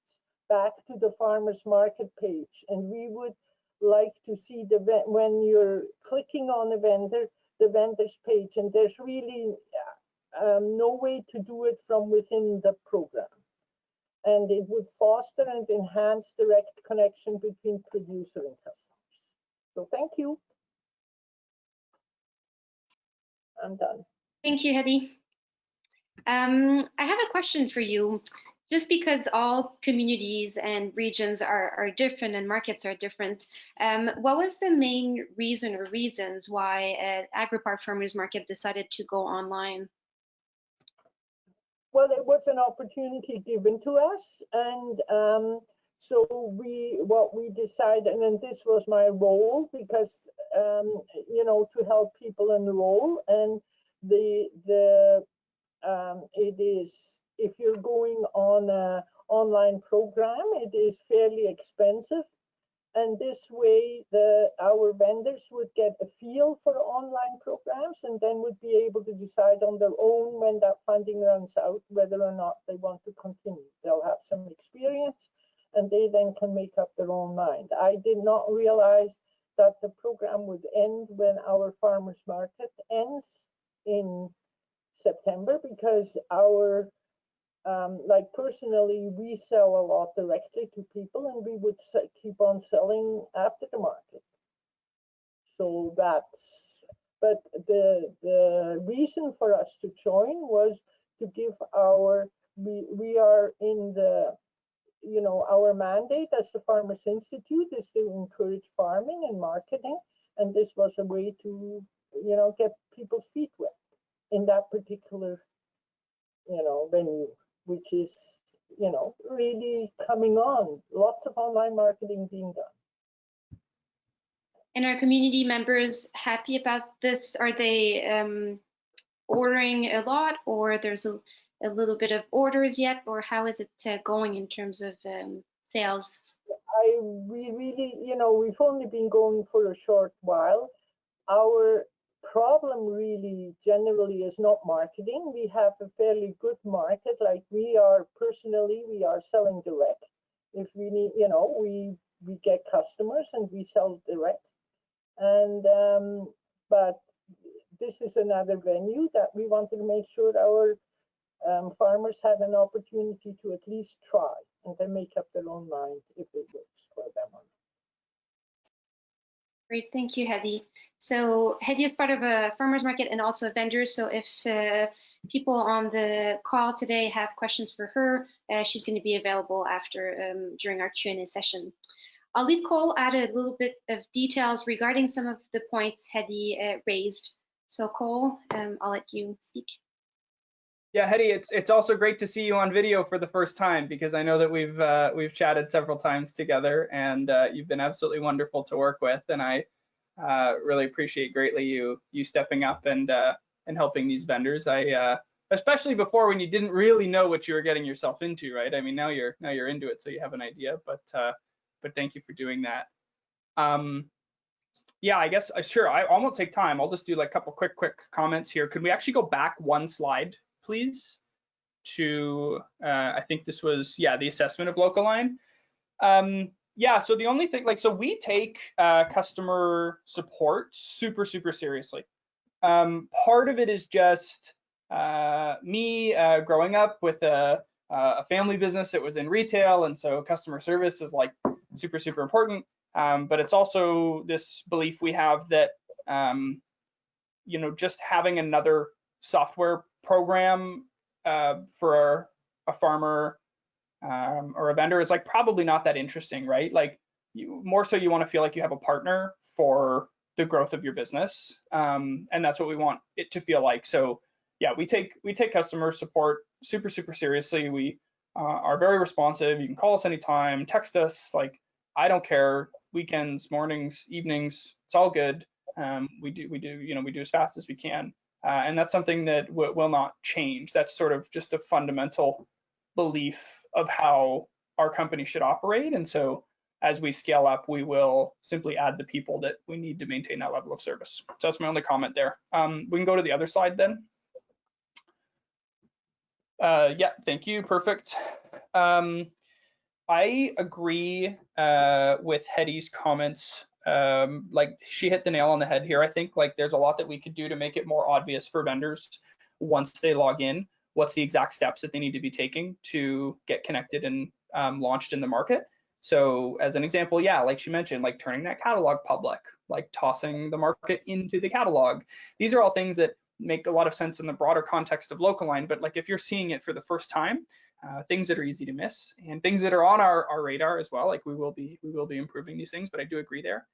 back to the farmers market page. And we would like to see when you're clicking on a vendor, the vendor's page, and there's really no way to do it from within the program. And it would foster and enhance direct connection between producer and customers. So thank you. I'm done. Thank you, Hedy. I have a question for you. Just because all communities and regions are different and markets are different, what was the main reason or reasons why AgriPark Farmers Market decided to go online? Well, it was an opportunity given to us, and so what we decided, and then this was my role, because you know, to help people enroll, and it is, if you're going on an online program, it is fairly expensive. And this way, our vendors would get a feel for online programs, and then would be able to decide on their own when that funding runs out, whether or not they want to continue. They'll have some experience, and they then can make up their own mind. I did not realize that the program would end when our farmers market ends in September, because like personally, we sell a lot directly to people, and we would keep on selling after the market. So that's, but the reason for us to join was to give we are in the, you know, our mandate as the Farmers Institute is to encourage farming and marketing, and this was a way to, you know, get people's feet wet. in that particular, venue, which is, really coming on. Lots of online marketing being done. And are community members happy about this? Are they ordering a lot, or there's a little bit of orders yet, or how is it going in terms of sales? We really, we've only been going for a short while. Our problem really generally is not marketing. We have a fairly good market. Like we are selling direct. If we need, we get customers and we sell direct. And but this is another venue that we wanted to make sure our farmers had an opportunity to at least try and then make up their own mind if it works for them or not. Great, thank you, Hedy. So Hedy is part of a farmers market and also a vendor. So if people on the call today have questions for her, she's going to be available after during our Q&A session. I'll leave Cole add a little bit of details regarding some of the points Hedy raised. So Cole, I'll let you speak. Yeah, Hedy, it's also great to see you on video for the first time, because I know that we've chatted several times together, and you've been absolutely wonderful to work with, and I really appreciate greatly you stepping up and helping these vendors. Especially before, when you didn't really know what you were getting yourself into, right? I mean, now you're into it, so you have an idea. But thank you for doing that. Yeah, I guess sure. I won't take time. I'll just do like a couple quick comments here. Could we actually go back one slide, please, to I think this was, yeah, the assessment of Local-Line. Yeah, so the only thing, so we take customer support super seriously. Part of it is just me growing up with a family business that was in retail, and so customer service is like super important. But it's also this belief we have that just having another software program for a farmer or a vendor is like probably not that interesting, right? Like more so you want to feel like you have a partner for the growth of your business, and that's what we want it to feel like. So yeah, we take customer support super seriously. We are very responsive. You can call us anytime, text us, like I don't care, weekends, mornings, evenings, it's all good. We do as fast as we can. And that's something that will not change. That's sort of just a fundamental belief of how our company should operate. And so as we scale up, we will simply add the people that we need to maintain that level of service. So that's my only comment there. We can go to the other slide then. Yeah, thank you, perfect. I agree with Hedy's comments. Like she hit the nail on the head here. I think like there's a lot that we could do to make it more obvious for vendors once they log in, what's the exact steps that they need to be taking to get connected and launched in the market. So as an example, yeah, like she mentioned, like turning that catalog public, like tossing the market into the catalog. These are all things that make a lot of sense in the broader context of Local-Line, but like if you're seeing it for the first time, things that are easy to miss and things that are on our radar as well, like we will be improving these things, but I do agree there.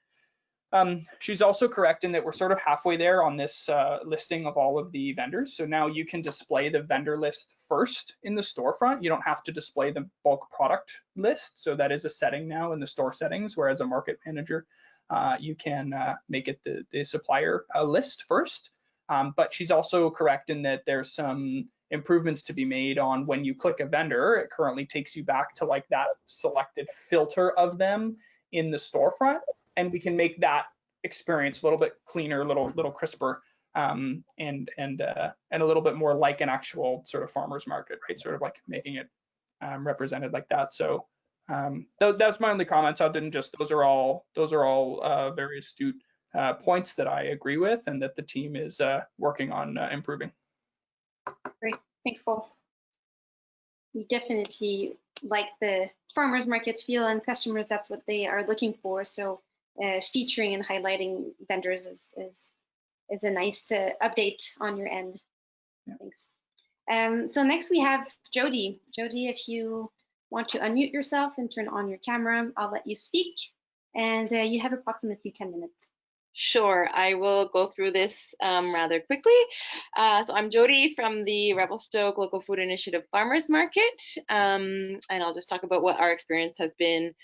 She's also correct in that we're sort of halfway there on this listing of all of the vendors. So now you can display the vendor list first in the storefront. You don't have to display the bulk product list. So that is a setting now in the store settings, whereas a market manager, you can make it the supplier list first. But she's also correct in that there's some improvements to be made on when you click a vendor. It currently takes you back to like that selected filter of them in the storefront, and we can make that experience a little bit cleaner, a little crisper, and a little bit more like an actual sort of farmer's market, right? Sort of like making it represented like that. So that's my only comments. Other than just those are all very astute points that I agree with and that the team is working on improving. Great, thanks, Cole. We definitely like the farmers market feel, and customers, that's what they are looking for. So featuring and highlighting vendors is a nice update on your end. Yeah. Thanks. So next we have Jody. Jody, if you want to unmute yourself and turn on your camera, I'll let you speak. And you have approximately 10 minutes. Sure, I will go through this rather quickly. So I'm Jody from the Revelstoke Local Food Initiative Farmers Market, and I'll just talk about what our experience has been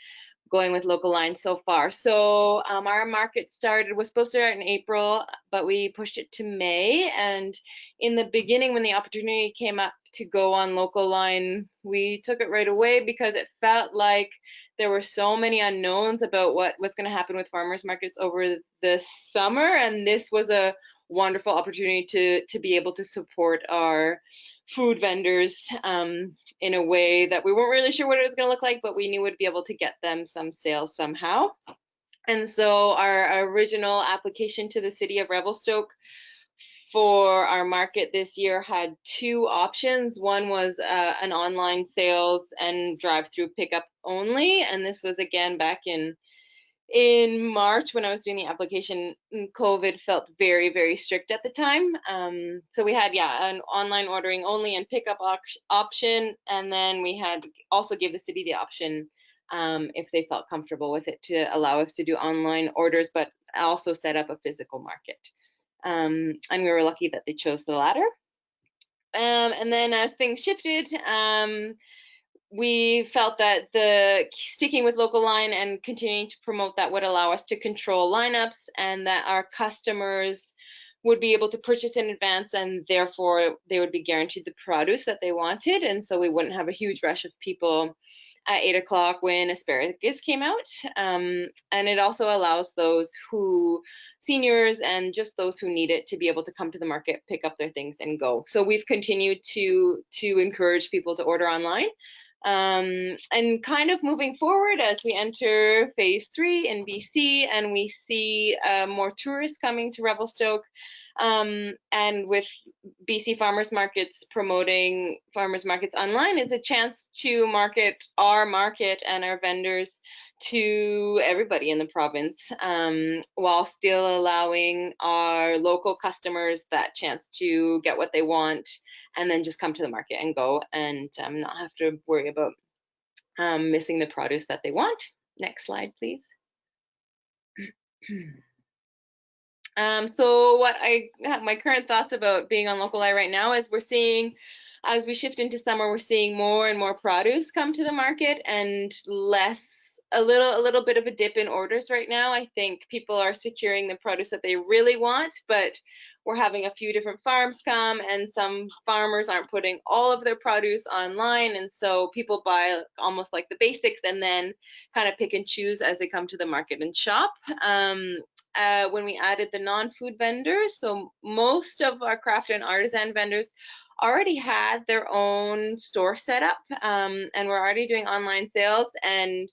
going with local lines so far. So our market was supposed to start in April, but we pushed it to May. And in the beginning, when the opportunity came up to go on local line, we took it right away because it felt like there were so many unknowns about what's going to happen with farmers markets over this summer. And this was a wonderful opportunity to be able to support our food vendors in a way that we weren't really sure what it was going to look like, but we knew we'd be able to get them some sales somehow. And so our original application to the city of Revelstoke for our market this year had two options. One was an online sales and drive-through pickup only, and this was again back in March when I was doing the application. COVID felt very, very strict at the time. So we had, an online ordering only and pickup option. And then we had also gave the city the option if they felt comfortable with it to allow us to do online orders, but also set up a physical market. And we were lucky that they chose the latter. And then as things shifted, we felt that sticking with local line and continuing to promote that would allow us to control lineups, and that our customers would be able to purchase in advance, and therefore they would be guaranteed the produce that they wanted. And so we wouldn't have a huge rush of people at 8 o'clock when asparagus came out. And it also allows those seniors and just those who need it to be able to come to the market, pick up their things and go. So we've continued to encourage people to order online. And kind of moving forward as we enter phase 3 in BC and we see more tourists coming to Revelstoke, and with BC farmers markets promoting farmers markets online, is a chance to market our market and our vendors to everybody in the province, while still allowing our local customers that chance to get what they want and then just come to the market and go, and not have to worry about missing the produce that they want. Next slide, please. So what I have my current thoughts about being on Local Eye right now is we're seeing, as we shift into summer, we're seeing more and more produce come to the market and a little bit of a dip in orders right now. I think people are securing the produce that they really want, but we're having a few different farms come, and some farmers aren't putting all of their produce online, and so people buy almost like the basics and then kind of pick and choose as they come to the market and shop. When we added the non-food vendors, so most of our craft and artisan vendors already had their own store set up, and we're already doing online sales, and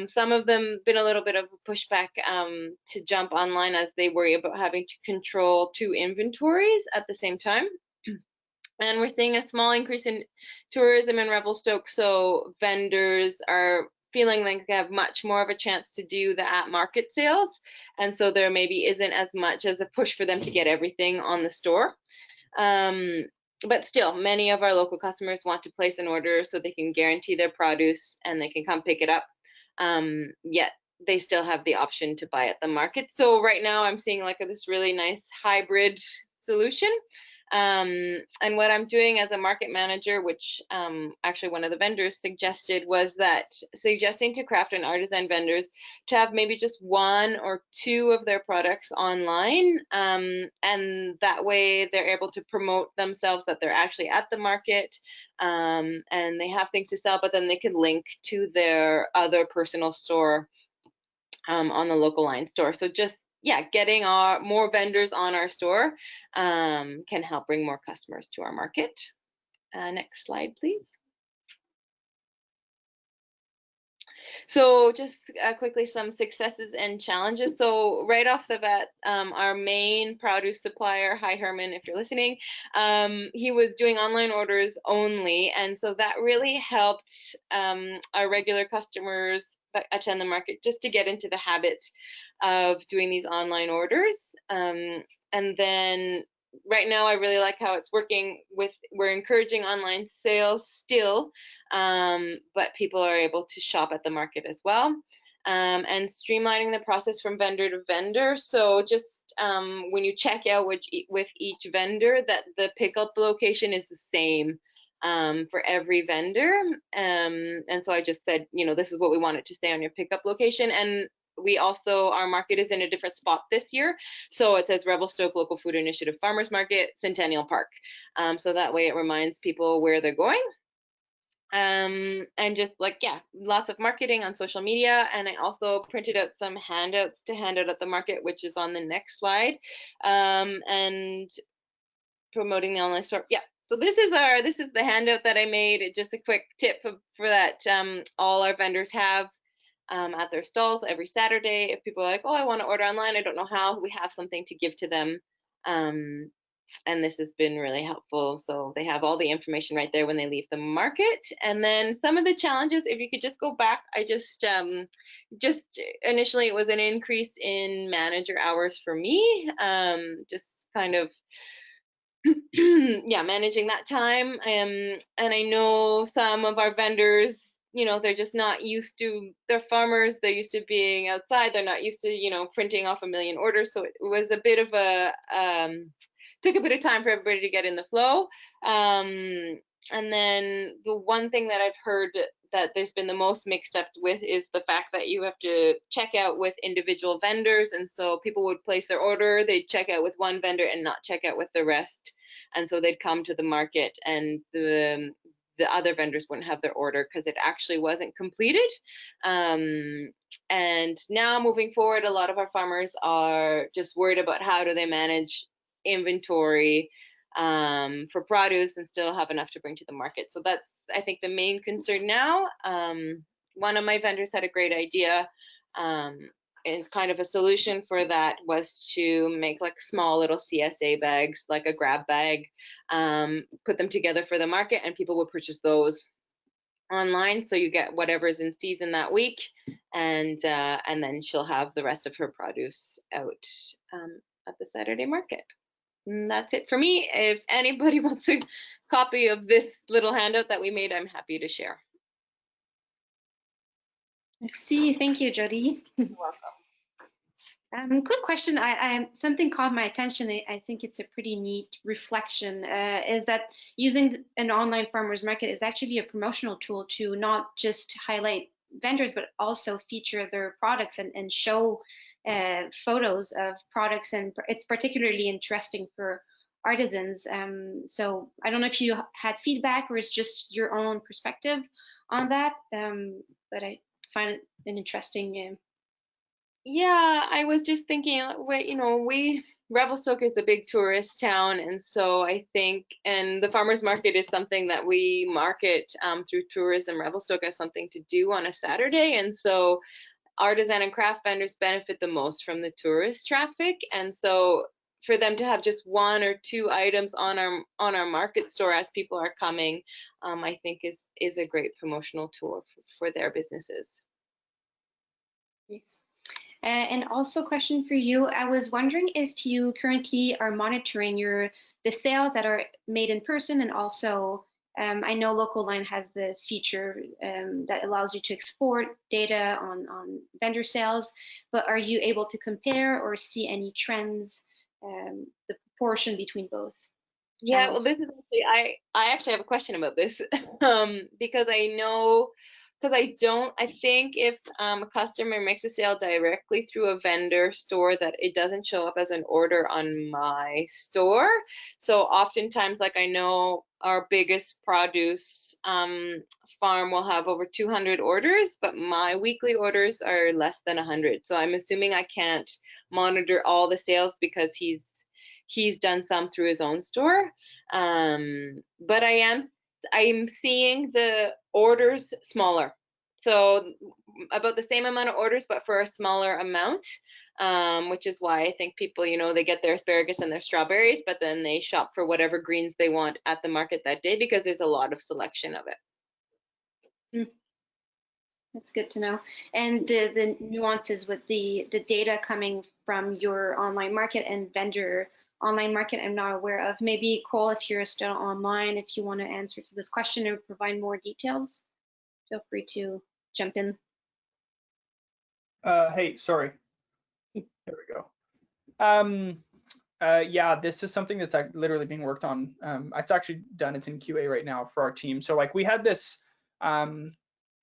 some of them been a little bit of a pushback to jump online as they worry about having to control 2 inventories at the same time. And we're seeing a small increase in tourism in Revelstoke, so vendors are feeling like they have much more of a chance to do the at-market sales, and so there maybe isn't as much as a push for them to get everything on the store. But still, many of our local customers want to place an order so they can guarantee their produce and they can come pick it up. Yet they still have the option to buy at the market. So right now I'm seeing like this really nice hybrid solution. And what I'm doing as a market manager, which actually one of the vendors suggested, was that suggesting to craft and artisan vendors to have maybe just 1 or 2 of their products online, and that way they're able to promote themselves that they're actually at the market, and they have things to sell, but then they can link to their other personal store on the local line store. So just getting more vendors on our store can help bring more customers to our market. Next slide, please. So just quickly, some successes and challenges. So right off the bat, our main produce supplier, hi Herman, if you're listening, he was doing online orders only, and so that really helped our regular customers that attend the market just to get into the habit of doing these online orders. And then right now I really like how it's working we're encouraging online sales still, but people are able to shop at the market as well. and streamlining the process from vendor to vendor. So just when you check out with each vendor, that the pickup location is the same for every vendor. And so I just said, this is what we want it to stay on your pickup location. And we also, our market is in a different spot this year. So it says Revelstoke Local Food Initiative Farmers Market, Centennial Park. So that way it reminds people where they're going. And just lots of marketing on social media. And I also printed out some handouts to hand out at the market, which is on the next slide. And promoting the online store. Yeah. So this is the handout that I made. Just a quick tip for that. All our vendors have at their stalls every Saturday. If people are like, oh, I want to order online, I don't know how, we have something to give to them. And this has been really helpful. So they have all the information right there when they leave the market. And then some of the challenges, if you could just go back, I just initially it was an increase in manager hours for me. Just kind of managing that time. And I know some of our vendors, they're just not used to, they're farmers, they're used to being outside, they're not used to, printing off a million orders. So it was a bit of a, took a bit of time for everybody to get in the flow. And then the one thing that I've heard that there's been the most mixed up with is the fact that you have to check out with individual vendors. And so people would place their order, they'd check out with one vendor and not check out with the rest. And so they'd come to the market and the other vendors wouldn't have their order because it actually wasn't completed. And now moving forward, a lot of our farmers are just worried about how do they manage inventory for produce and still have enough to bring to the market. So that's, I think, the main concern now. One of my vendors had a great idea, and kind of a solution for that was to make like small little CSA bags, like a grab bag, put them together for the market, and people would purchase those online. So you get whatever's in season that week, and then she'll have the rest of her produce out at the Saturday market. And that's it for me. If anybody wants a copy of this little handout that we made, I'm happy to share. Merci. Thank you, Jody. You're welcome. Quick question. Something caught my attention. I think it's a pretty neat reflection. Is that using an online farmers market is actually a promotional tool to not just highlight vendors, but also feature their products and show photos of products. And it's particularly interesting for artisans. So I don't know if you had feedback or it's just your own perspective on that, but I find it an interesting. Yeah, I was just thinking, Revelstoke is a big tourist town, and so I think, and the farmers market is something that we market through tourism. Revelstoke has something to do on a Saturday, and so artisan and craft vendors benefit the most from the tourist traffic, and so for them to have just one or two items on our market store as people are coming, I think is a great promotional tool for their businesses. Yes. And also a question for you. I was wondering if you currently are monitoring the sales that are made in person, and also I know Local Line has the feature that allows you to export data on vendor sales, but are you able to compare or see any trends, the proportion between both? Yeah, well, this is actually, I actually have a question about this because I think if a customer makes a sale directly through a vendor store, that it doesn't show up as an order on my store. So oftentimes, like, I know our biggest produce farm will have over 200 orders, but my weekly orders are less than 100. So I'm assuming I can't monitor all the sales because he's done some through his own store. But I'm seeing the orders smaller. So about the same amount of orders, but for a smaller amount, which is why I think people, they get their asparagus and their strawberries, but then they shop for whatever greens they want at the market that day because there's a lot of selection of it. That's good to know. And the nuances with the data coming from your online market and vendor online market, I'm not aware of. Maybe Cole, if you're still online, if you want to answer to this question or provide more details, feel free to jump in. Hey, sorry. There we go. Yeah, this is something that's literally being worked on. It's actually done. It's in QA right now for our team. So like we had this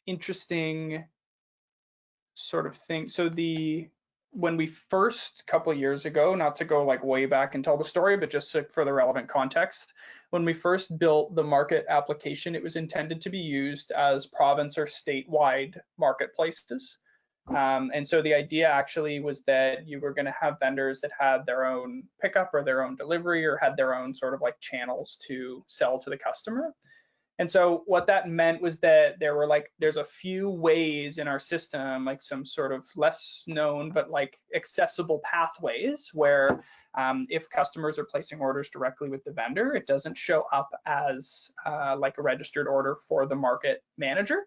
interesting sort of thing. So when we first, couple of years ago, not to go like way back and tell the story, but just for the relevant context, when we first built the market application, it was intended to be used as province or statewide marketplaces. And so the idea actually was that you were going to have vendors that had their own pickup or their own delivery or had their own sort of like channels to sell to the customer. And so what that meant was that there's a few ways in our system, like some sort of less known but like accessible pathways where if customers are placing orders directly with the vendor, it doesn't show up as like a registered order for the market manager,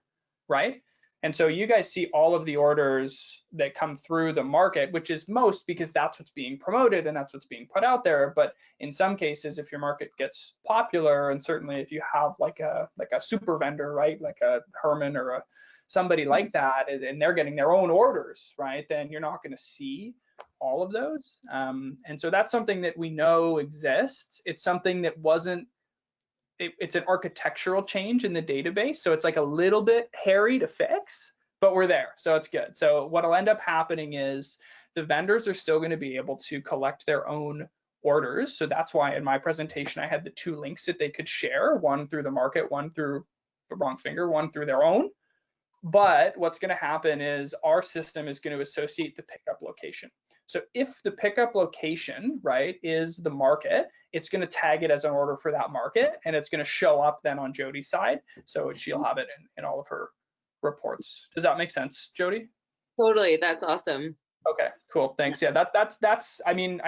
right? And so you guys see all of the orders that come through the market, which is most because that's what's being promoted and that's what's being put out there. But in some cases, if your market gets popular, and certainly if you have like a super vendor, right, like a Herman or somebody like that, and they're getting their own orders, right, then you're not going to see all of those. And so that's something that we know exists. It's something that wasn't. It's an architectural change in the database, so it's like a little bit hairy to fix, but we're there, so it's good. So what'll end up happening is the vendors are still going to be able to collect their own orders. So that's why in my presentation I had the two links that they could share, one through the market, one through the wrong finger, one through their own. But what's going to happen is our system is going to associate the pickup location. So if the pickup location, right, is the market, it's going to tag it as an order for that market, and it's going to show up then on Jody's side. So she'll have it in all of her reports. Does that make sense, Jody? Totally, that's awesome. Okay, cool, thanks. Yeah, that's. I mean,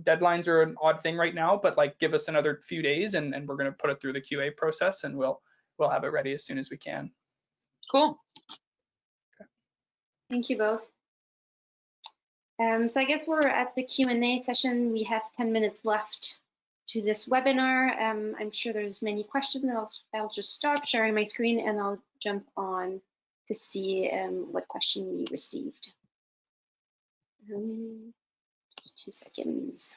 deadlines are an odd thing right now, but like give us another few days, and we're going to put it through the QA process, and we'll have it ready as soon as we can. Cool. Okay. Thank you both. So I guess we're at the Q&A session. We have 10 minutes left to this webinar. I'm sure there's many questions, and I'll just stop sharing my screen and I'll jump on to see what question we received. Just 2 seconds.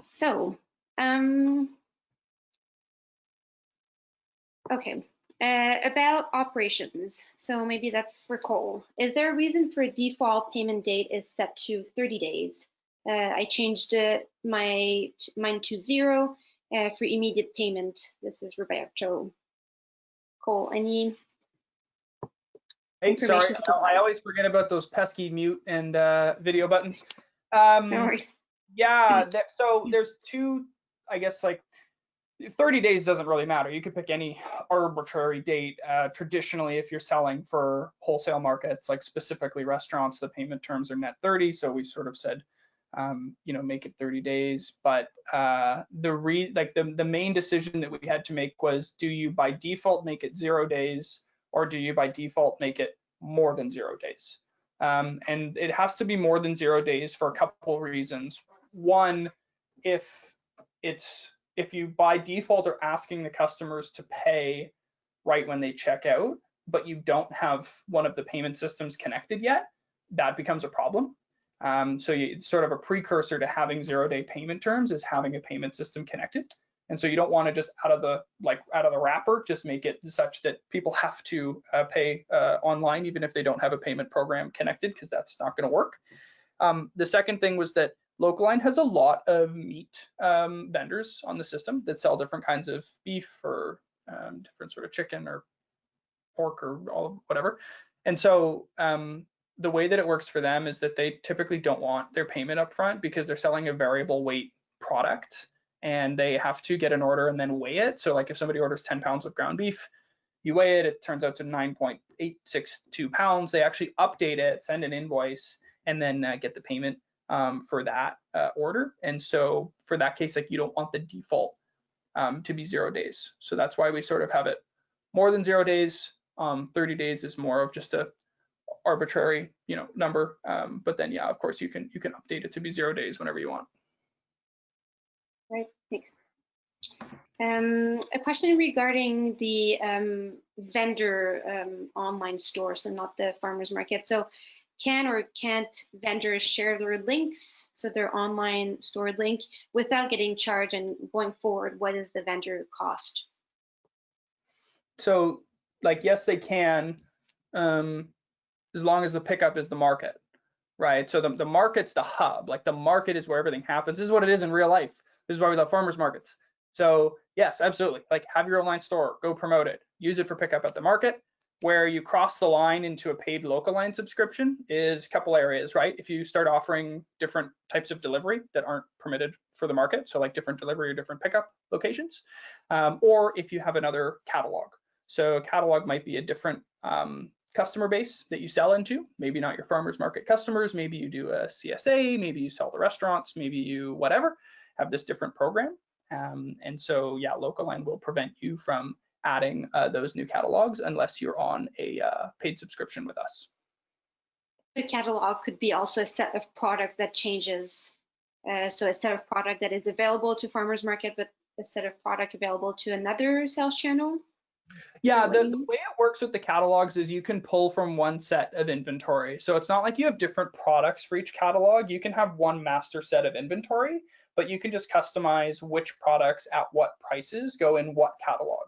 So, okay. About operations, so maybe that's for Cole. Is there a reason for a default payment date is set to 30 days? I changed mine to 0 for immediate payment. This is Roberto. Cole, any information? Hey, sorry, I always forget about those pesky mute and video buttons. No worries. Yeah, so there's two, I guess, like 30 days doesn't really matter. You could pick any arbitrary date. Traditionally, if you're selling for wholesale markets, like specifically restaurants, the payment terms are net 30. So we sort of said, make it 30 days. But the main decision that we had to make was, do you by default make it 0 days, or do you by default make it more than 0 days? And it has to be more than 0 days for a couple of reasons. One, if you by default are asking the customers to pay right when they check out, but you don't have one of the payment systems connected yet, that becomes a problem. So it's sort of a precursor to having 0 day payment terms is having a payment system connected. And so you don't want to just out of the wrapper, just make it such that people have to pay online, even if they don't have a payment program connected, because that's not going to work. The second thing was that LocalLine has a lot of meat vendors on the system that sell different kinds of beef or different sort of chicken or pork or whatever. And so the way that it works for them is that they typically don't want their payment up front because they're selling a variable weight product and they have to get an order and then weigh it. So like if somebody orders 10 pounds of ground beef, you weigh it, it turns out to 9.862 pounds. They actually update it, send an invoice, and then get the payment for that order. And so for that case, like you don't want the default to be 0 days. So that's why we sort of have it more than 0 days. 30 days is more of just a arbitrary, number. But then, yeah, of course, you can update it to be 0 days whenever you want. Right, thanks. A question regarding the vendor online store, so not the farmer's market. So can or can't vendors share their links, so their online store link, without getting charged? And going forward, what is the vendor cost? So like, yes, they can, as long as the pickup is the market, right? So the market's the hub, like the market is where everything happens. This is what it is in real life. This is why we love farmers markets. So yes, absolutely. Like, have your online store, go promote it, use it for pickup at the market. Where you cross the line into a paid local line subscription is a couple areas, right? If you start offering different types of delivery that aren't permitted for the market, so like different delivery or different pickup locations, or if you have another catalog. So a catalog might be a different customer base that you sell into, maybe not your farmers market customers, maybe you do a CSA, maybe you sell to restaurants, maybe you whatever, have this different program. And so yeah, local line will prevent you from adding those new catalogs unless you're on a paid subscription with us. The catalog could be also a set of products that changes. So a set of product that is available to farmers market, but a set of product available to another sales channel. Yeah, the way it works with the catalogs is you can pull from one set of inventory. So it's not like you have different products for each catalog. You can have one master set of inventory, but you can just customize which products at what prices go in what catalog.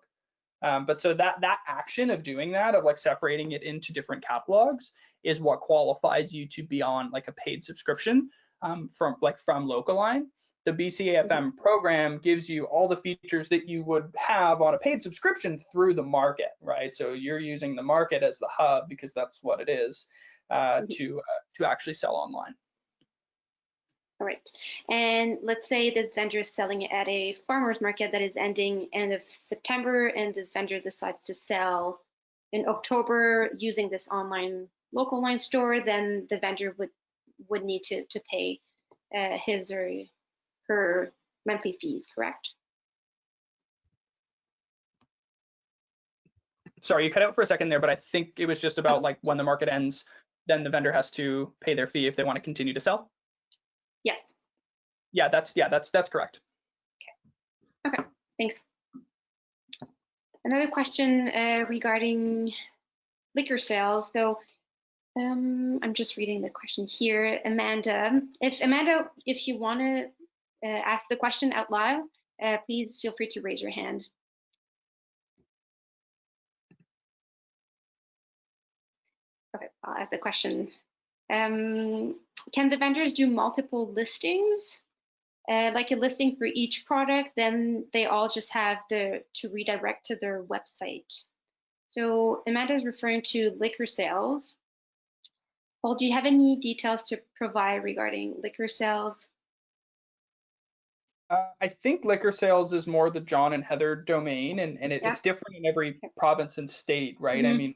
But so that action of doing that, of like separating it into different catalogs, is what qualifies you to be on like a paid subscription from Localine. The BCAFM program gives you all the features that you would have on a paid subscription through the market, right? So you're using the market as the hub, because that's what it is, to actually sell online. All right. And let's say this vendor is selling at a farmer's market that is ending end of September, and this vendor decides to sell in October using this online local line store, then the vendor would need to pay his or her monthly fees, correct? Sorry, you cut out for a second there, but I think it was just about like when the market ends, then the vendor has to pay their fee if they want to continue to sell. Yes. Yeah, that's correct. Okay, thanks. Another question regarding liquor sales. So I'm just reading the question here. Amanda, if you want to ask the question out loud, please feel free to raise your hand. Okay, I'll ask the question. Can the vendors do multiple listings? Like a listing for each product, then they all just have to redirect to their website. So Amanda is referring to liquor sales. Paul, do you have any details to provide regarding liquor sales? I think liquor sales is more the John and Heather domain, and it's different in every province and state, right? I mean,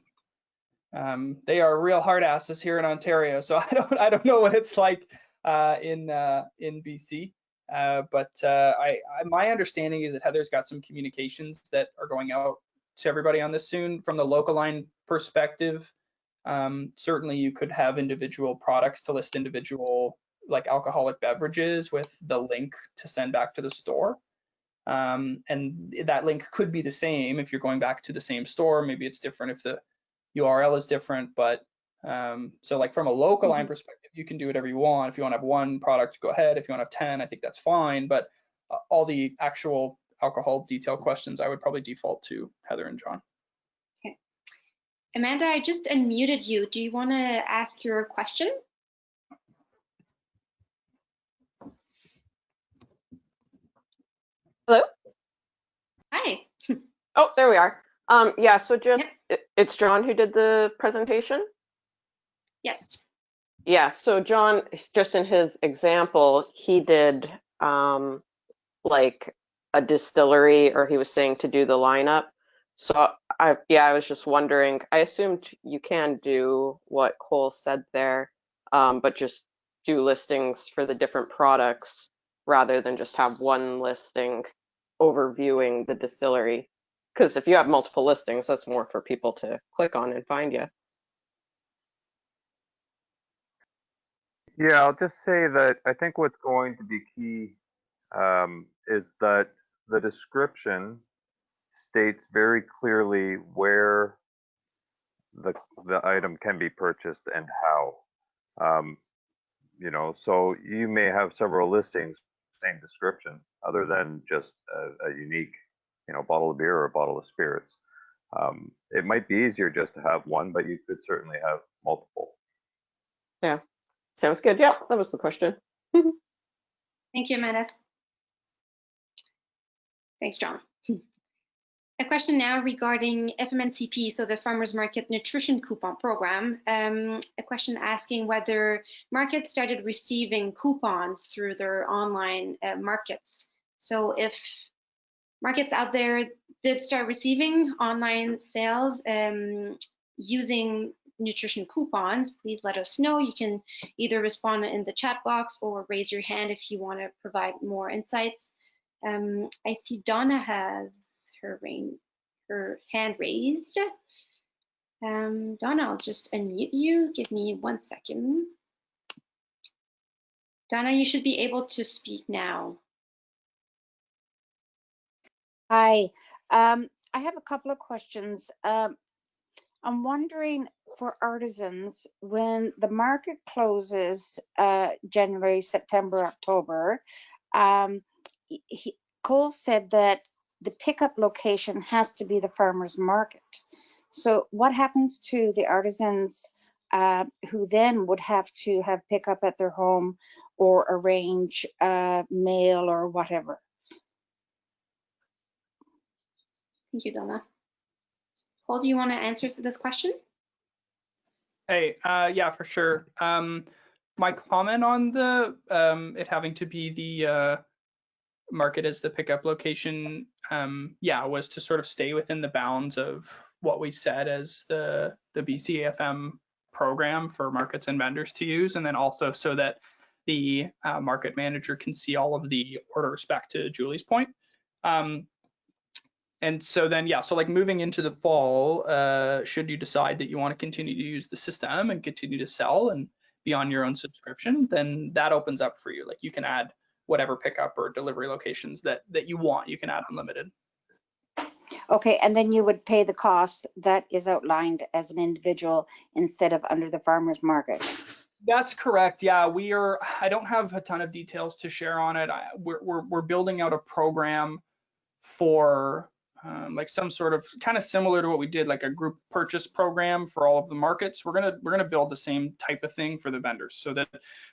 they are real hard asses here in Ontario, so I don't know what it's like in BC. But my understanding is that Heather's got some communications that are going out to everybody on this soon. From the local line perspective, certainly you could have individual products to list individual like alcoholic beverages with the link to send back to the store. And that link could be the same if you're going back to the same store. Maybe it's different if the URL is different, but so like from a local line perspective, you can do whatever you want. If you want to have one product, go ahead. If you want to have 10, I think that's fine. But all the actual alcohol detail questions, I would probably default to Heather and John. Okay. Amanda, I just unmuted you. Do you want to ask your question? Hello? Hi. Oh, there we are. Yeah, so just, it's John who did the presentation? Yes. Yeah, so John, just in his example, he did like a distillery, or he was saying to do the lineup. So I was just wondering, I assumed you can do what Cole said there, but just do listings for the different products rather than just have one listing overviewing the distillery. Because if you have multiple listings, that's more for people to click on and find you. Yeah, I'll just say that I think what's going to be key is that the description states very clearly where the item can be purchased and how. You know, so you may have several listings, same description, other than just a unique, you know, bottle of beer or a bottle of spirits. It might be easier just to have one, but you could certainly have multiple. Yeah, sounds good. Yeah, that was the question. Thank you, Amanda. Thanks, John. A question now regarding FMNCP, so the Farmers Market Nutrition Coupon Program. A question asking whether markets started receiving coupons through their online markets. So if markets out there did start receiving online sales using nutrition coupons, please let us know. You can either respond in the chat box or raise your hand if you want to provide more insights. I see Donna has her hand raised. Donna, I'll just unmute you. Give me 1 second. Donna, you should be able to speak now. Hi, I have a couple of questions. I'm wondering for artisans, when the market closes January, September, October, Cole said that the pickup location has to be the farmer's market. So what happens to the artisans who then would have to have pickup at their home or arrange mail or whatever? Thank you, Donna. Paul, do you want to answer to this question? Hey, yeah, for sure. My comment on the it having to be the market as the pickup location, yeah, was to sort of stay within the bounds of what we said as the BCAFM program for markets and vendors to use, and then also so that the market manager can see all of the orders, back to Julie's point. And so then, yeah, so like moving into the fall, should you decide that you want to continue to use the system and continue to sell and be on your own subscription, then that opens up for you. Like you can add whatever pickup or delivery locations that you want. You can add unlimited. Okay, and then you would pay the cost that is outlined as an individual instead of under the farmer's market. That's correct. Yeah, I don't have a ton of details to share on it. We're building out a program for like some sort of kind of similar to what we did, like a group purchase program for all of the markets. We're gonna build the same type of thing for the vendors, so that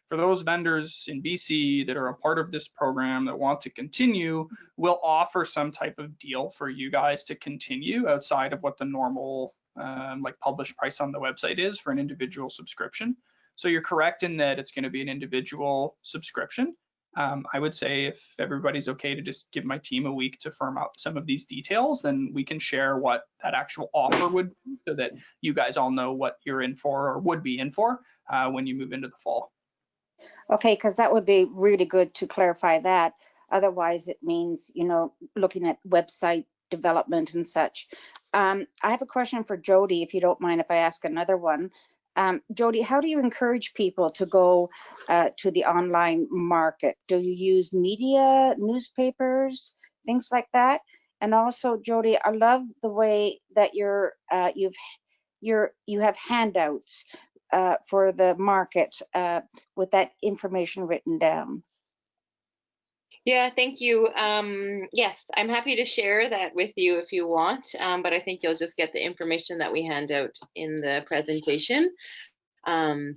for those vendors in BC that are a part of this program that want to continue, we'll offer some type of deal for you guys to continue outside of what the normal like published price on the website is for an individual subscription. So you're correct in that it's going to be an individual subscription. I would say if everybody's okay to just give my team a week to firm out some of these details, then we can share what that actual offer would be so that you guys all know what you're in for or would be in for when you move into the fall. Okay, because that would be really good to clarify that. Otherwise, it means, you know, looking at website development and such. I have a question for Jody, if you don't mind if I ask another one. Jody, how do you encourage people to go to the online market? Do you use media, newspapers, things like that? And also, Jody, I love the way that you have handouts for the market with that information written down. Yeah, thank you. Yes, I'm happy to share that with you if you want, but I think you'll just get the information that we hand out in the presentation. I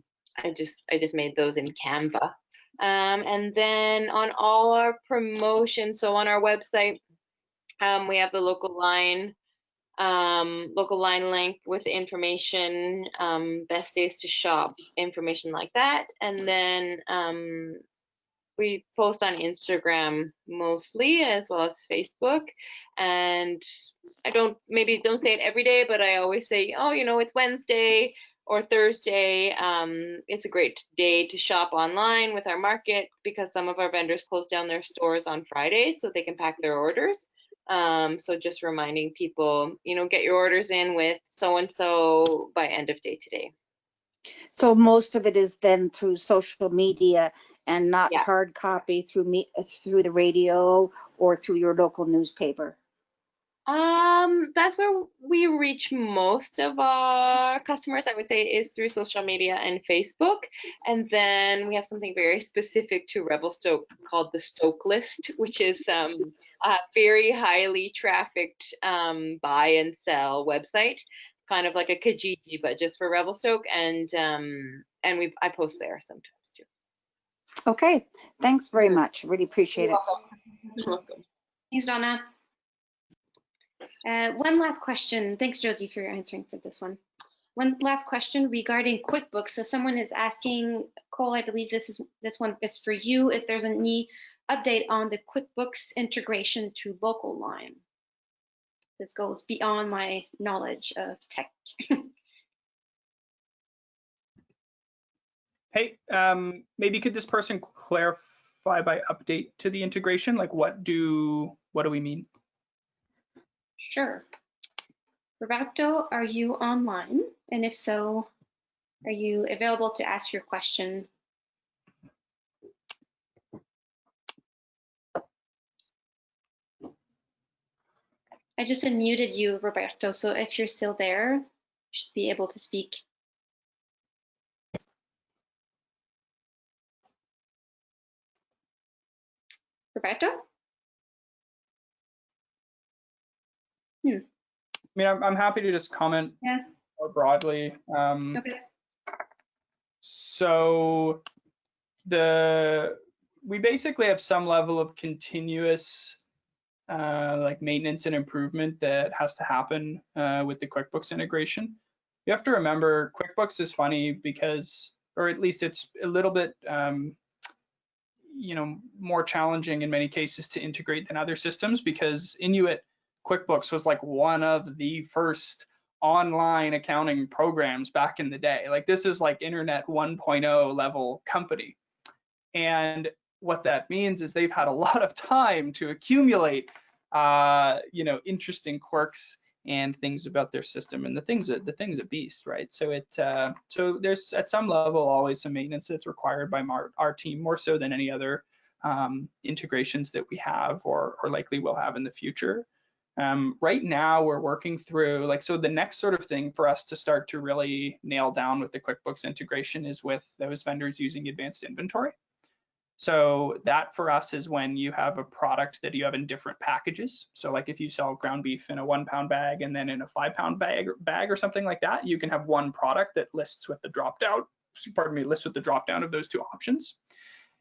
just made those in Canva. And then on all our promotions, so on our website, we have the local line link with the information, best days to shop, information like that. And then we post on Instagram mostly, as well as Facebook. And maybe don't say it every day, but I always say, oh, you know, it's Wednesday or Thursday. It's a great day to shop online with our market because some of our vendors close down their stores on Fridays so they can pack their orders. So just reminding people, you know, get your orders in with so-and-so by end of day today. So most of it is then through social media and not hard copy through the radio or through your local newspaper. That's where we reach most of our customers, I would say, is through social media and Facebook. And then we have something very specific to Revelstoke called the Stoke List, which is a very highly trafficked buy and sell website, kind of like a Kijiji, but just for Revelstoke. And I post there sometimes too. Okay, thanks very much. Really appreciate it. You're welcome. Thanks, Donna. One last question. Thanks, Josie, for answering to this one. One last question regarding QuickBooks. So someone is asking, Cole, I believe this one is for you, if there's any update on the QuickBooks integration to Local Line. This goes beyond my knowledge of tech. Hey, maybe could this person clarify by update to the integration? Like what do we mean? Sure. Roberto, are you online? And if so, are you available to ask your question? I just unmuted you, Roberto, so if you're still there, you should be able to speak. Roberto? I mean, I'm happy to just comment more broadly. Okay. So we basically have some level of continuous like maintenance and improvement that has to happen with the QuickBooks integration. You have to remember QuickBooks is funny because, or at least it's a little bit more challenging in many cases to integrate than other systems, because Inuit QuickBooks was like one of the first online accounting programs back in the day. Like this is like internet 1.0 level company. And what that means is they've had a lot of time to accumulate interesting quirks and things about their system and the things that beast, right? So so there's at some level always some maintenance that's required by our team, more so than any other integrations that we have or likely will have in the future. Right now we're working through so the next sort of thing for us to start to really nail down with the QuickBooks integration is with those vendors using advanced inventory. So that for us is when you have a product that you have in different packages. So like if you sell ground beef in a 1 pound bag and then in a 5 pound bag or something like that, you can have one product that lists with the drop down of those two options.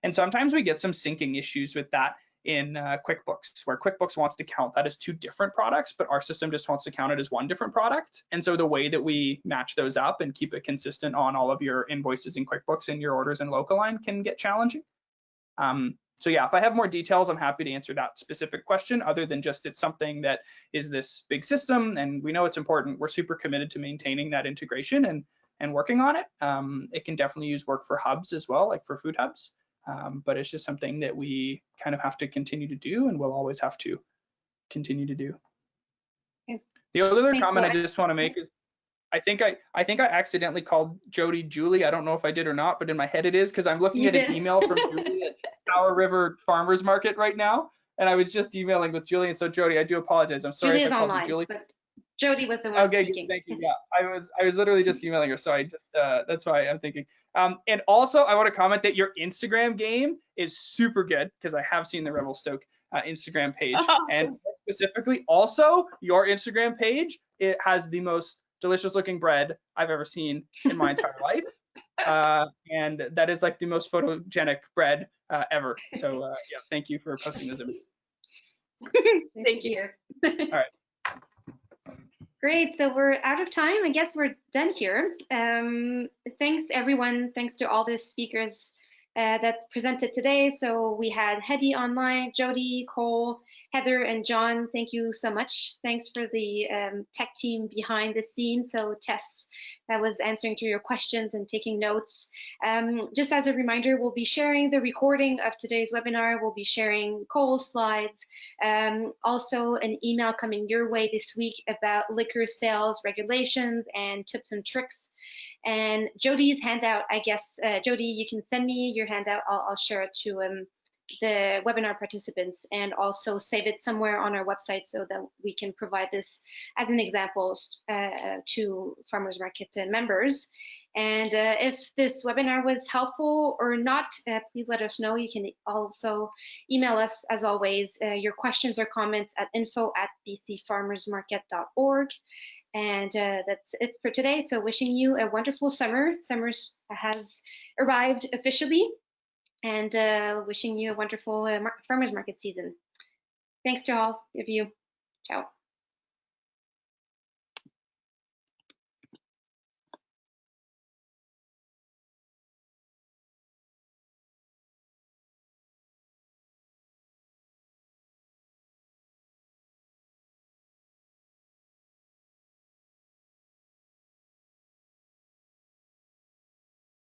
And sometimes we get some syncing issues with that in QuickBooks, where QuickBooks wants to count that as two different products, but our system just wants to count it as one different product. And so the way that we match those up and keep it consistent on all of your invoices in QuickBooks and your orders in Local Line can get challenging. So yeah, if I have more details, I'm happy to answer that specific question, other than just it's something that is this big system and we know it's important. We're super committed to maintaining that integration and working on it. It can definitely use work for hubs as well, like for food hubs. But it's just something that we kind of have to continue to do and we'll always have to continue to do. Okay. The other comment I just want to make is I think I accidentally called Jody Julie. I don't know if I did or not, but in my head it is, because I'm looking at an email from Julie at Tower River Farmers Market right now, and I was just emailing with Julie. And so Jody, I do apologize. I'm sorry if I called you Julie. But Jody was the one speaking. Thank you. Yeah, I was literally just emailing her, so I just that's why I'm thinking. And also I want to comment that your Instagram game is super good, because I have seen the Revelstoke Instagram page, and specifically also your Instagram page. It has the most delicious looking bread I've ever seen in my entire life, and that is like the most photogenic bread ever. So yeah, thank you for posting those images. Thank you. All right. Great, so we're out of time. I guess we're done here. Thanks everyone. Thanks to all the speakers that presented today. So we had Hedy online, Jody, Cole, Heather, and John. Thank you so much. Thanks for the tech team behind the scenes. So Tess, that was answering to your questions and taking notes. Just as a reminder, we'll be sharing the recording of today's webinar. We'll be sharing Cole's slides. Also an email coming your way this week about liquor sales regulations and tips and tricks. And Jody's handout, I guess, Jody, you can send me your handout. I'll share it to the webinar participants and also save it somewhere on our website so that we can provide this as an example to farmers market members. And if this webinar was helpful or not, please let us know. You can also email us, as always, your questions or comments at info@bcfarmersmarket.org. And that's it for today. So wishing you a wonderful summer. Summer has arrived officially, and wishing you a wonderful farmers market season. Thanks to all of you. Ciao.